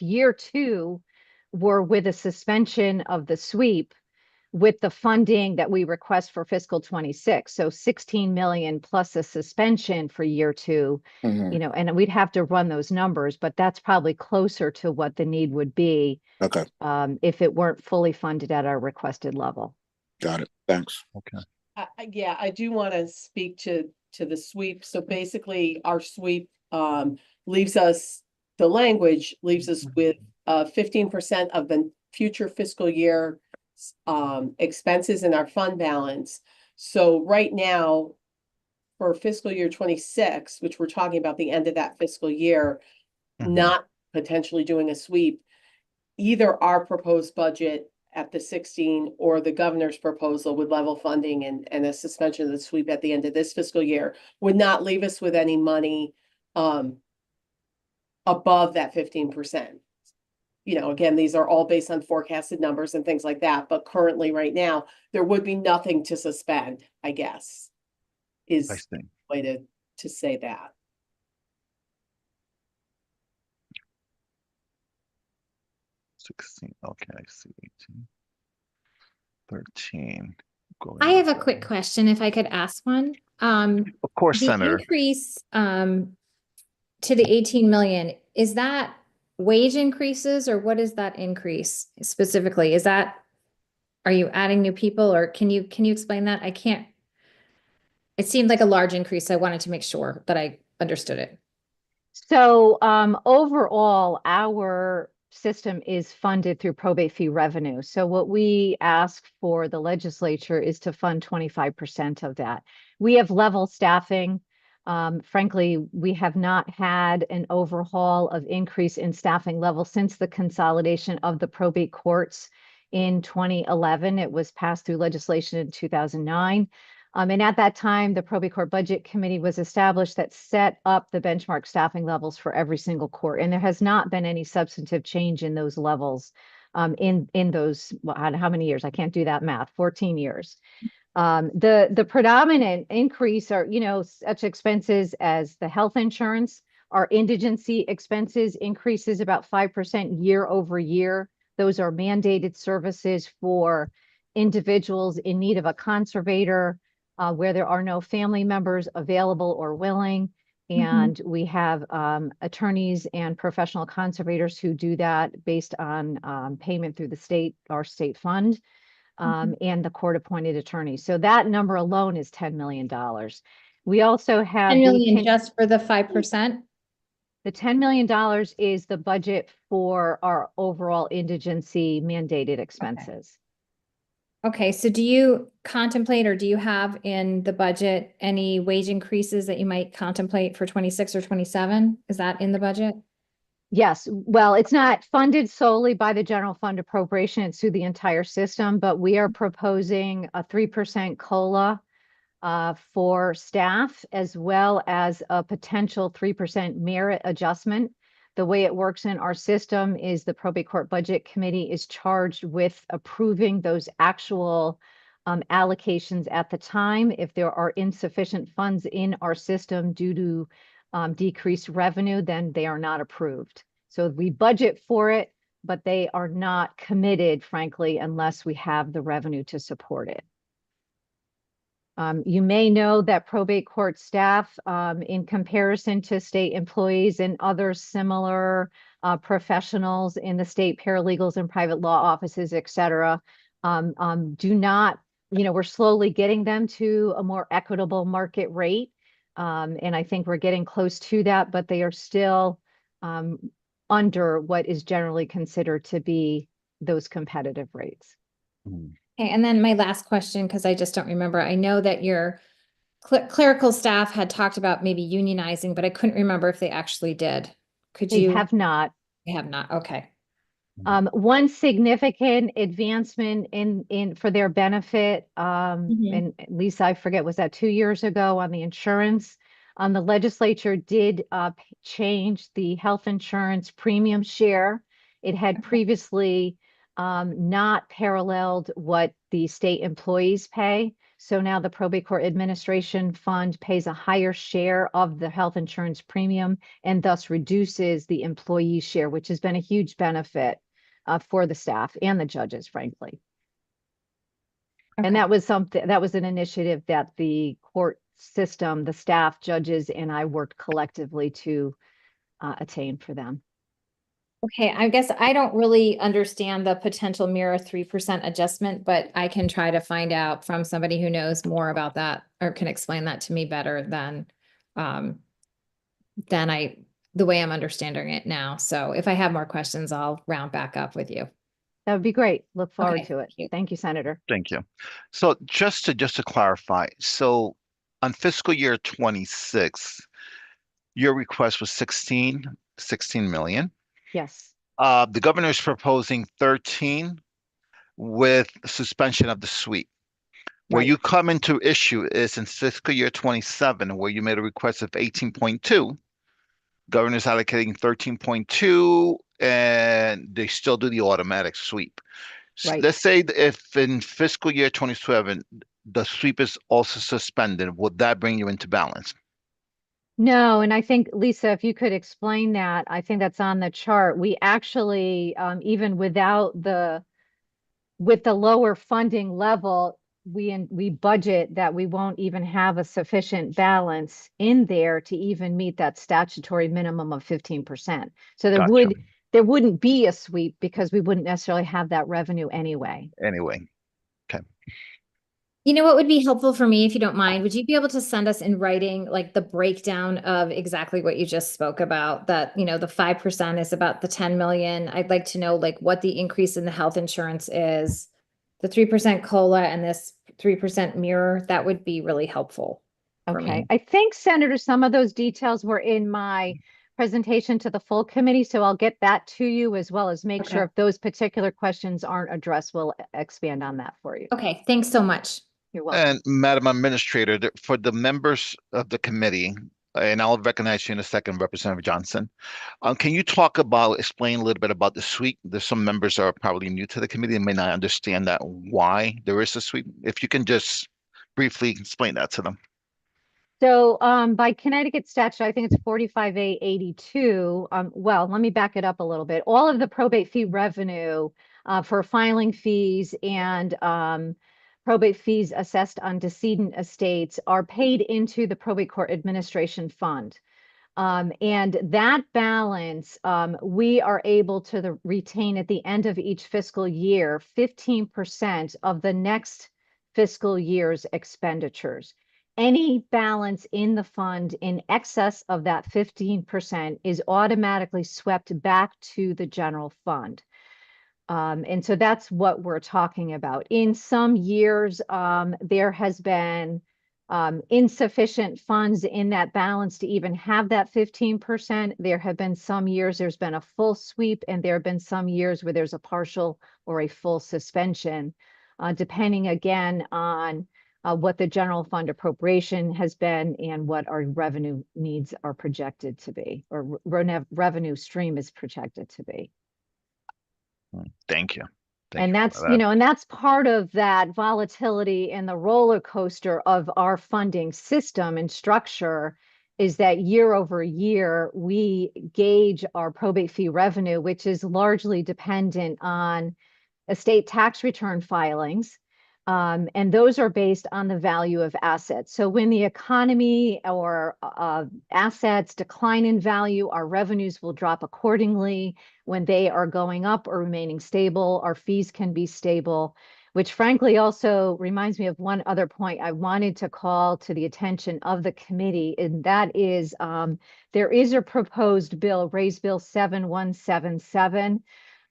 S12: year two were with a suspension of the sweep with the funding that we request for fiscal 26, so 16 million plus a suspension for year two, and we'd have to run those numbers, but that's probably closer to what the need would be if it weren't fully funded at our requested level.
S2: Got it. Thanks.
S3: Okay.
S13: Yeah, I do want to speak to the sweep. So basically our sweep leaves us, the language leaves us with 15% of the future fiscal year expenses in our fund balance. So right now for fiscal year 26, which we're talking about the end of that fiscal year, not potentially doing a sweep, either our proposed budget at the 16 or the governor's proposal with level funding and a suspension of the sweep at the end of this fiscal year would not leave us with any money above that 15%. Again, these are all based on forecasted numbers and things like that, but currently right now, there would be nothing to suspend, I guess, is the way to say that.
S3: Okay, I see. 18, 13.
S14: I have a quick question, if I could ask one.
S3: Of course,
S14: the
S3: Senator.
S14: Increase to the 18 million, is that wage increases, or what is that increase specifically? Are you adding new people, or can you explain that? It seemed like a large increase. I wanted to make sure that I understood it.
S12: So overall, our system is funded through probate fee revenue. So what we ask for the legislature is to fund 25% of that. We have level staffing. Frankly, we have not had an overhaul of increase in staffing level since the consolidation of the probate courts in 2011. It was passed through legislation in 2009. And at that time, the Probate Court Budget Committee was established that set up the benchmark staffing levels for every single court. And there has not been any substantive change in those levels in those, how many years? I can't do that math, 14 years. The predominant increase are, such expenses as the health insurance. Our indigency expenses increases about 5% year over year. Those are mandated services for individuals in need of a conservator, where there are no family members available or willing. And we have attorneys and professional conservators who do that based on payment through our state fund, and the court-appointed attorneys. So that number alone is $10 million. We also have
S14: 10 million just for the 5%?
S12: The $10 million is the budget for our overall indigency mandated expenses.
S14: Okay, so do you contemplate, or do you have in the budget any wage increases that you might contemplate for 26 or 27? Is that in the budget?
S12: Yes, well, it's not funded solely by the general fund appropriation, it's through the entire system, but we are proposing a 3% COLA for staff, as well as a potential 3% merit adjustment. The way it works in our system is the Probate Court Budget Committee is charged with approving those actual allocations at the time. If there are insufficient funds in our system due to decreased revenue, then they are not approved. So we budget for it, but they are not committed, frankly, unless we have the revenue to support it. You may know that probate court staff, in comparison to state employees and other similar professionals in the state, paralegals and private law offices, et cetera, do not, we're slowly getting them to a more equitable market rate. And I think we're getting close to that, but they are still under what is generally considered to be those competitive rates.
S14: Okay, and then my last question, because I just don't remember. I know that your clerical staff had talked about maybe unionizing, but I couldn't remember if they actually did. Could
S12: They
S14: you?
S12: have not.
S14: They have not. Okay.
S12: One significant advancement in for their benefit, and Lisa, I forget, was that 2 years ago on the insurance? The legislature did change the health insurance premium share. It had previously not paralleled what the state employees pay. So now the Probate Court Administration Fund pays a higher share of the health insurance premium and thus reduces the employee share, which has been a huge benefit for the staff and the judges, frankly.
S14: Okay.
S12: And that was an initiative that the court system, the staff, judges, and I worked collectively to attain for them.
S14: Okay, I guess I don't really understand the potential mirror 3% adjustment, but I can try to find out from somebody who knows more about that or can explain that to me better than the way I'm understanding it now. So if I have more questions, I'll round back up with you.
S12: That would be great. Look forward
S14: Okay,
S12: to it.
S14: thank you.
S12: Thank you, Senator.
S3: Thank you. So just to clarify, so on fiscal year 26, your request was 16 million.
S12: Yes.
S3: The governor is proposing 13 with suspension of the sweep. Where
S12: Right.
S3: you come into issue is in fiscal year 27, where you made a request of 18.2. Governor's allocating 13.2, and they still do the automatic sweep.
S12: Right.
S3: Let's say if in fiscal year 27, the sweep is also suspended, would that bring you into balance?
S12: No, and I think, Lisa, if you could explain that, I think that's on the chart. We actually, even with the lower funding level, we budget that we won't even have a sufficient balance in there to even meet that statutory minimum of 15%. So
S3: Gotcha.
S12: there wouldn't be a sweep because we wouldn't necessarily have that revenue anyway.
S3: Anyway, okay.
S14: You know what would be helpful for me, if you don't mind? Would you be able to send us in writing, like the breakdown of exactly what you just spoke about? That, the 5% is about the 10 million. I'd like to know like what the increase in the health insurance is, the 3% COLA and this 3% mirror. That would be really helpful for
S12: Okay.
S14: me.
S12: I think, Senator, some of those details were in my presentation to the full committee, so I'll get that to you as well as make sure
S14: Okay.
S12: if those particular questions aren't addressed, we'll expand on that for you.
S14: Okay, thanks so much.
S12: You're welcome.
S3: And Madam Administrator, for the members of the committee, and I'll recognize you in a second, Representative Johnson. Can you explain a little bit about the sweep? There's some members that are probably new to the committee and may not understand that why there is a sweep. If you can just briefly explain that to them.
S12: So by Connecticut statute, I think it's 45A82. Well, let me back it up a little bit. All of the probate fee revenue for filing fees and probate fees assessed on decedent estates are paid into the Probate Court Administration Fund. And that balance, we are able to retain at the end of each fiscal year, 15% of the next fiscal year's expenditures. Any balance in the fund in excess of that 15% is automatically swept back to the general fund. And so that's what we're talking about. In some years, there has been insufficient funds in that balance to even have that 15%. There have been some years there's been a full sweep, and there have been some years where there's a partial or a full suspension, depending again on what the general fund appropriation has been and what our revenue needs are projected to be, or revenue stream is projected to be.
S3: Thank you. Thank
S12: And
S3: you
S12: that's,
S3: for
S12: you
S3: that.
S12: know, and that's part of that volatility and the roller coaster of our funding system and structure is that year over year, we gauge our probate fee revenue, which is largely dependent on estate tax return filings. And those are based on the value of assets. So when the economy or assets decline in value, our revenues will drop accordingly. When they are going up or remaining stable, our fees can be stable, which frankly also reminds me of one other point I wanted to call to the attention of the committee, and that is there is a proposed bill, Raise Bill 7177,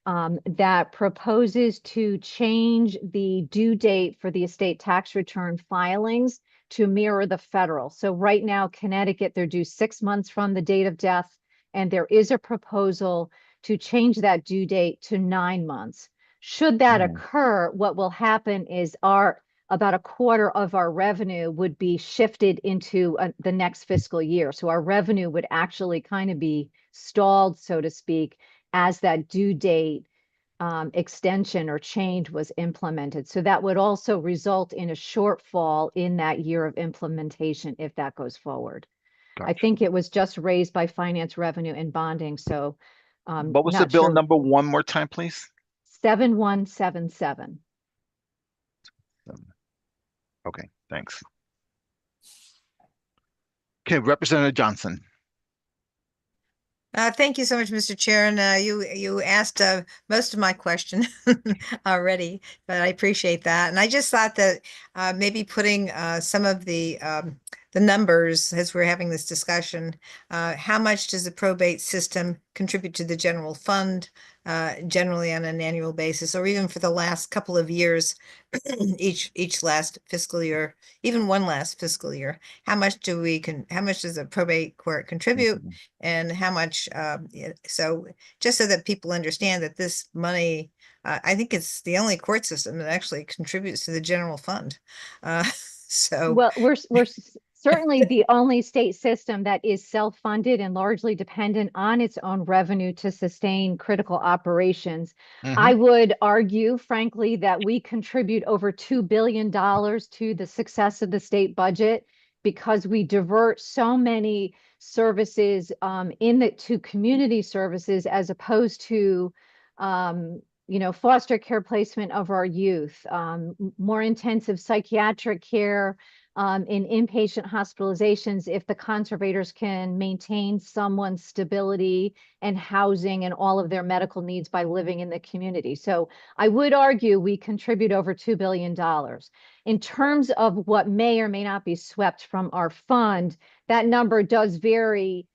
S12: that proposes to change the due date for the estate tax return filings to mirror the federal. So right now, Connecticut, they're due 6 months from the date of death, and there is a proposal to change that due date to 9 months. Should that occur, what will happen is about a quarter of our revenue would be shifted into the next fiscal year. So our revenue would actually kind of be stalled, so to speak, as that due date extension or change was implemented. So that would also result in a shortfall in that year of implementation if that goes forward. I
S3: Gotcha.
S12: think it was just raised by finance, revenue, and bonding. So
S3: What was the
S12: not
S3: bill
S12: sure.
S3: number one more time, please?
S12: 7177.
S3: Okay, thanks. Okay, Representative Johnson.
S15: Thank you so much, Mr. Chair. And you asked most of my question already, but I appreciate that. And I just thought that maybe putting some of the numbers as we're having this discussion, how much does the probate system contribute to the general fund generally on an annual basis, or even for the last couple of years, each last fiscal year, even one last fiscal year, how much does the probate court contribute, and how much, so just so that people understand that this money, I think it's the only court system that actually contributes to the general fund. So
S12: Well, we're certainly the only state system that is self-funded and largely dependent on its own revenue to sustain critical operations. I would argue, frankly, that we contribute over $2 billion to the success of the state budget because we divert so many services to community services as opposed to foster care placement of our youth, more intensive psychiatric care, in inpatient hospitalizations if the conservators can maintain someone's stability and housing and all of their medical needs by living in the community. So I would argue we contribute over $2 billion. In terms of what may or may not be swept from our fund, that number does vary,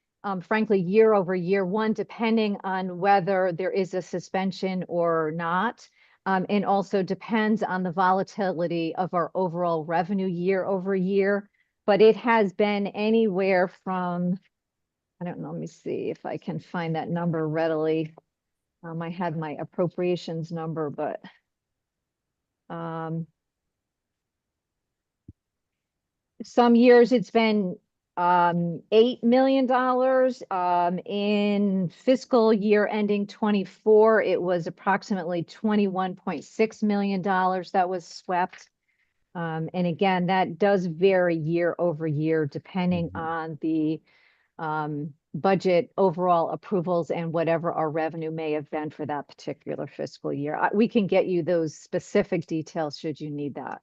S12: frankly, year over year, one, depending on whether there is a suspension or not. And also depends on the volatility of our overall revenue year over year. But it has been anywhere from, I don't know, let me see if I can find that number readily. I had my appropriations number, but some years it's been $8 million. In fiscal year ending 24, it was approximately $21.6 million that was swept. And again, that does vary year over year, depending on the budget overall approvals and whatever our revenue may have been for that particular fiscal year. We can get you those specific details should you need that.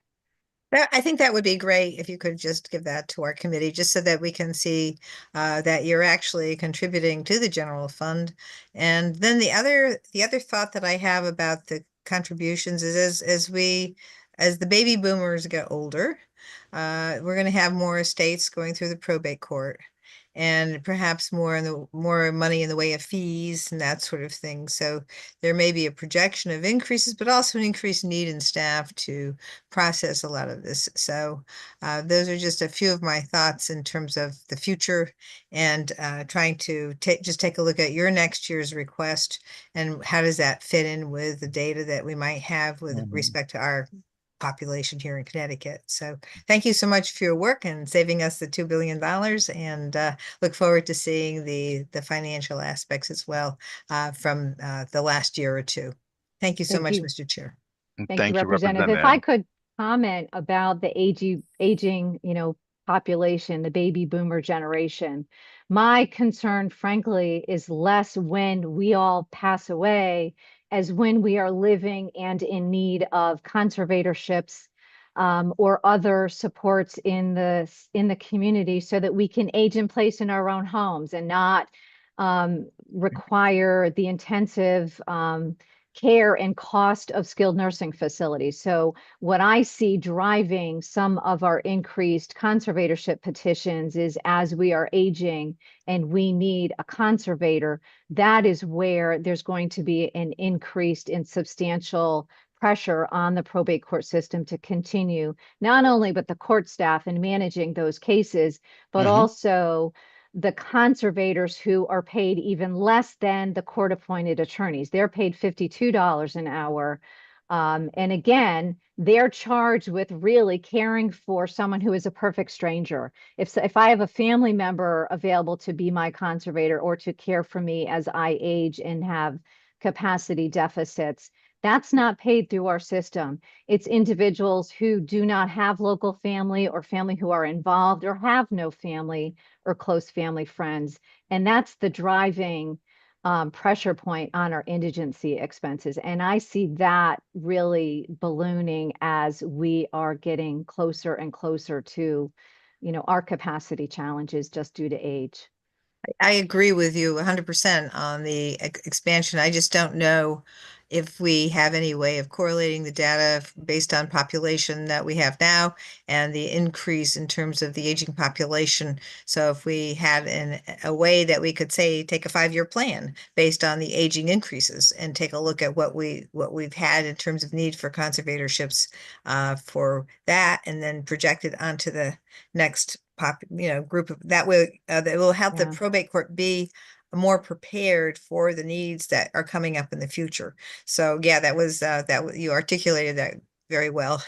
S15: I think that would be great if you could just give that to our committee, just so that we can see that you're actually contributing to the general fund. And then the other thought that I have about the contributions is as the baby boomers get older, we're going to have more estates going through the probate court, and perhaps more money in the way of fees and that sort of thing. So there may be a projection of increases, but also an increased need in staff to process a lot of this. So those are just a few of my thoughts in terms of the future, and trying to take a look at your next year's request and how does that fit in with the data that we might have with respect to our population here in Connecticut. So thank you so much for your work and saving us the $2 billion, and look forward to seeing the financial aspects as well from the last year or two. Thank you so
S12: Thank
S15: much,
S12: you.
S15: Mr. Chair.
S12: Thank you, Representative. If I could comment about the aging, population, the baby boomer generation. My concern, frankly, is less when we all pass away as when we are living and in need of conservatorships or other supports in the community so that we can age in place in our own homes and not require the intensive care and cost of skilled nursing facilities. So what I see driving some of our increased conservatorship petitions is as we are aging and we need a conservator, that is where there's going to be an increased and substantial pressure on the probate court system to continue, not only but the court staff in managing those cases, but also the conservators who are paid even less than the court-appointed attorneys. They're paid $52 an hour. And again, they're charged with really caring for someone who is a perfect stranger. If I have a family member available to be my conservator or to care for me as I age and have capacity deficits, that's not paid through our system. It's individuals who do not have local family or family who are involved or have no family or close family friends. And that's the driving pressure point on our indigency expenses. And I see that really ballooning as we are getting closer and closer to, our capacity challenges just due to age.
S15: I agree with you 100% on the expansion. I just don't know if we have any way of correlating the data based on population that we have now and the increase in terms of the aging population. So if we had a way that we could say, take a 5-year plan based on the aging increases and take a look at what we've had in terms of need for conservatorships for that, and then project it onto the next group of that way that will help the probate court be more prepared for the needs that are coming up in the future. So yeah, that was you articulated that very well.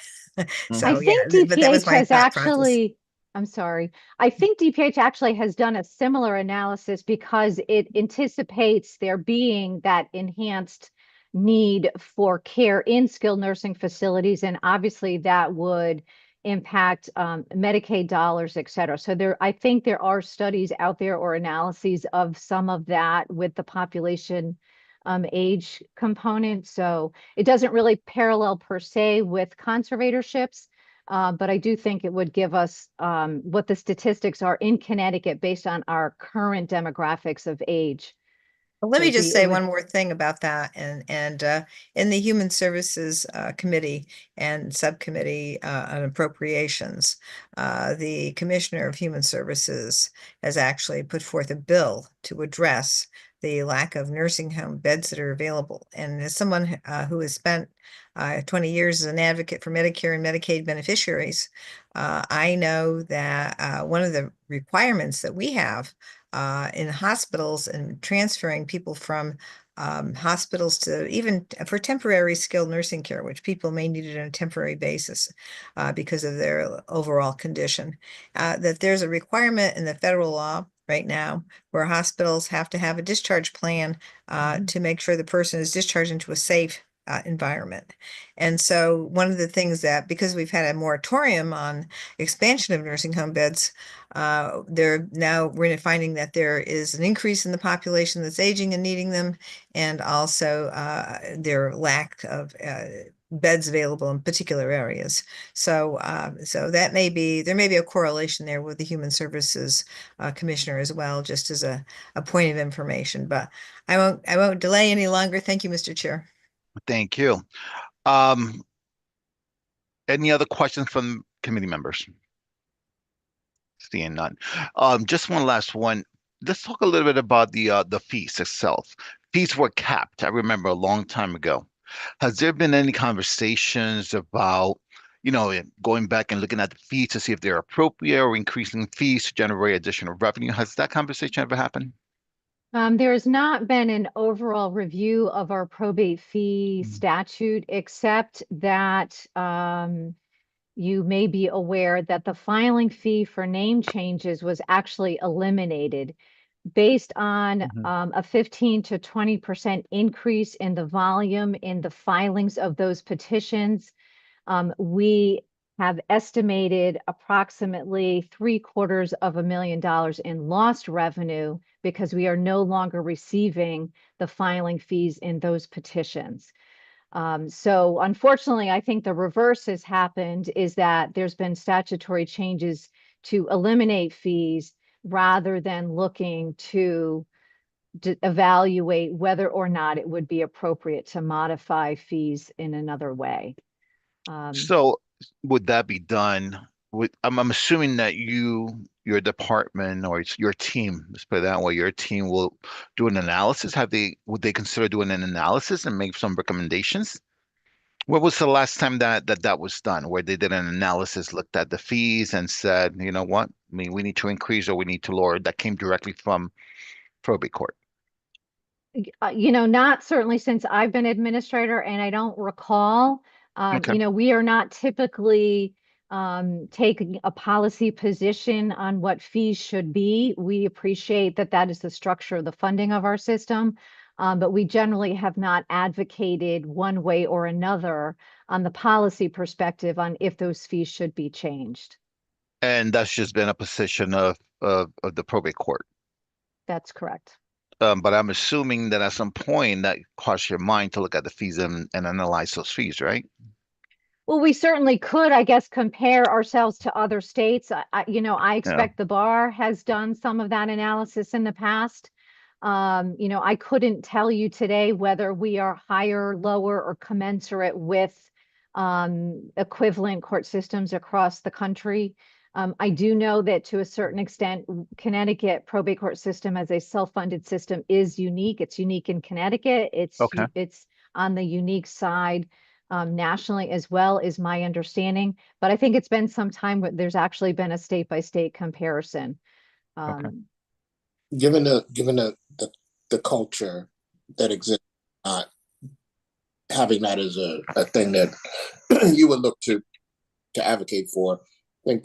S15: So
S12: I think
S15: but that was
S12: DPH
S15: my
S12: has
S15: thought process.
S12: actually, I'm sorry, I think DPH actually has done a similar analysis because it anticipates there being that enhanced need for care in skilled nursing facilities. And obviously that would impact Medicaid dollars, et cetera. So I think there are studies out there or analyses of some of that with the population age component. So it doesn't really parallel per se with conservatorships, but I do think it would give us what the statistics are in Connecticut based on our current demographics of age.
S15: Well, let me just say one more thing about that. And in the Human Services Committee and Subcommittee on Appropriations, the Commissioner of Human Services has actually put forth a bill to address the lack of nursing home beds that are available. And as someone who has spent 20 years as an advocate for Medicare and Medicaid beneficiaries, I know that one of the requirements that we have in hospitals and transferring people from hospitals to even for temporary skilled nursing care, which people may need it on a temporary basis because of their overall condition, that there's a requirement in the federal law right now where hospitals have to have a discharge plan to make sure the person is discharged into a safe environment. And so one of the things that, because we've had a moratorium on expansion of nursing home beds, we're finding that there is an increase in the population that's aging and needing them, and also their lack of beds available in particular areas. So there may be a correlation there with the Human Services Commissioner as well, just as a point of information. But I won't delay any longer. Thank you, Mr. Chair.
S3: Thank you. Any other questions from committee members? Seeing none. Just one last one. Let's talk a little bit about the fees itself. Fees were capped, I remember, a long time ago. Has there been any conversations about, going back and looking at the fees to see if they're appropriate or increasing fees to generate additional revenue? Has that conversation ever happened?
S12: There has not been an overall review of our probate fee statute, except that you may be aware that the filing fee for name changes was actually eliminated. based on
S3: Mhm.
S12: a 15 to 20% increase in the volume in the filings of those petitions, we have estimated approximately $750,000 in lost revenue because we are no longer receiving the filing fees in those petitions. So unfortunately, I think the reverse has happened, is that there's been statutory changes to eliminate fees rather than looking to evaluate whether or not it would be appropriate to modify fees in another way.
S3: So would that be done with, I'm assuming that your department or it's your team, let's put it that way, your team will do an analysis. Would they consider doing an analysis and make some recommendations? What was the last time that was done, where they did an analysis, looked at the fees and said, you know what, I mean, we need to increase or we need to lower, that came directly from probate court?
S12: Not certainly since I've been administrator, and I don't recall.
S3: Okay.
S12: We are not typically taking a policy position on what fees should be. We appreciate that that is the structure of the funding of our system, but we generally have not advocated one way or another on the policy perspective on if those fees should be changed.
S3: And that's just been a position of the probate court.
S12: That's correct.
S3: But I'm assuming that at some point that crossed your mind to look at the fees and analyze those fees, right?
S12: Well, we certainly could, I guess, compare ourselves to other states. I
S3: Yeah.
S12: expect the bar has done some of that analysis in the past. I couldn't tell you today whether we are higher, lower, or commensurate with equivalent court systems across the country. I do know that to a certain extent, Connecticut probate court system as a self-funded system is unique. It's unique in Connecticut.
S3: Okay.
S12: It's on the unique side nationally as well, is my understanding. But I think it's been some time where there's actually been a state-by-state comparison.
S3: Okay.
S2: Given the culture that exists, having that as a thing that you would look to advocate for, I think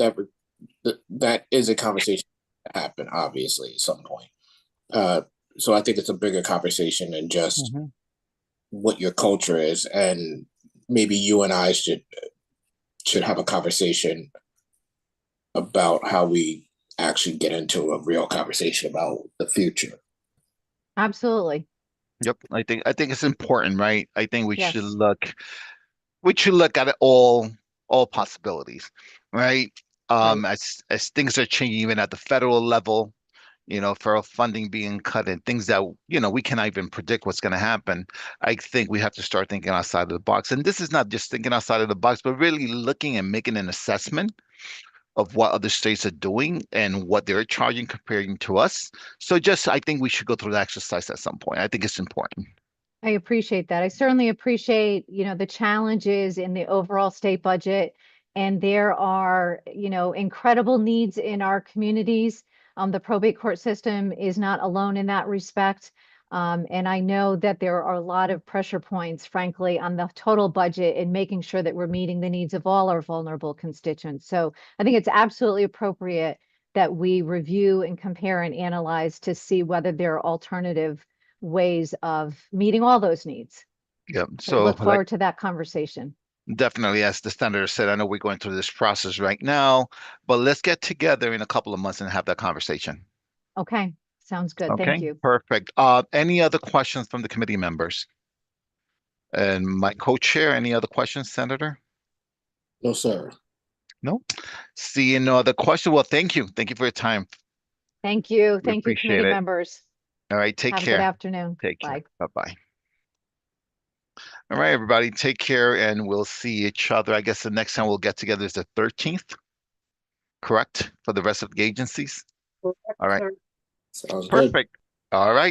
S2: that is a conversation to happen, obviously, at some point. So I think it's a bigger conversation than just what your culture is, and maybe you and I should have a conversation about how we actually get into a real conversation about the future.
S12: Absolutely.
S3: Yep. I think it's important, right? I think we
S12: Yes.
S3: should look at it all possibilities, right? As things are changing even at the federal level, federal funding being cut and things that, we cannot even predict what's going to happen. I think we have to start thinking outside of the box. And this is not just thinking outside of the box, but really looking and making an assessment of what other states are doing and what they're charging comparing to us. So I think we should go through the exercise at some point. I think it's important.
S12: I appreciate that. I certainly appreciate, the challenges in the overall state budget. And there are, incredible needs in our communities. The probate court system is not alone in that respect. And I know that there are a lot of pressure points, frankly, on the total budget and making sure that we're meeting the needs of all our vulnerable constituents. So I think it's absolutely appropriate that we review and compare and analyze to see whether there are alternative ways of meeting all those needs.
S3: Yep.
S12: I
S3: So
S12: look forward to that conversation.
S3: definitely, as the senator said, I know we're going through this process right now, but let's get together in a couple of months and have that conversation.
S12: Okay, sounds good.
S3: Okay,
S12: Thank you.
S3: perfect. Any other questions from the committee members? And my co-chair, any other questions, Senator?
S2: No, sir.
S3: No? Seeing no other question. Well, thank you. Thank you for your time.
S12: Thank you.
S3: We
S12: Thank you,
S3: appreciate
S12: committee
S3: it.
S12: members.
S3: All right, take
S12: Have a
S3: care.
S12: good afternoon.
S3: Take care.
S12: Bye.
S3: Bye-bye. All right, everybody, take care, and we'll see each other. I guess the next time we'll get together is the 13th, correct? For the rest of the agencies? All right.
S2: Sounds good.
S3: Perfect. All right.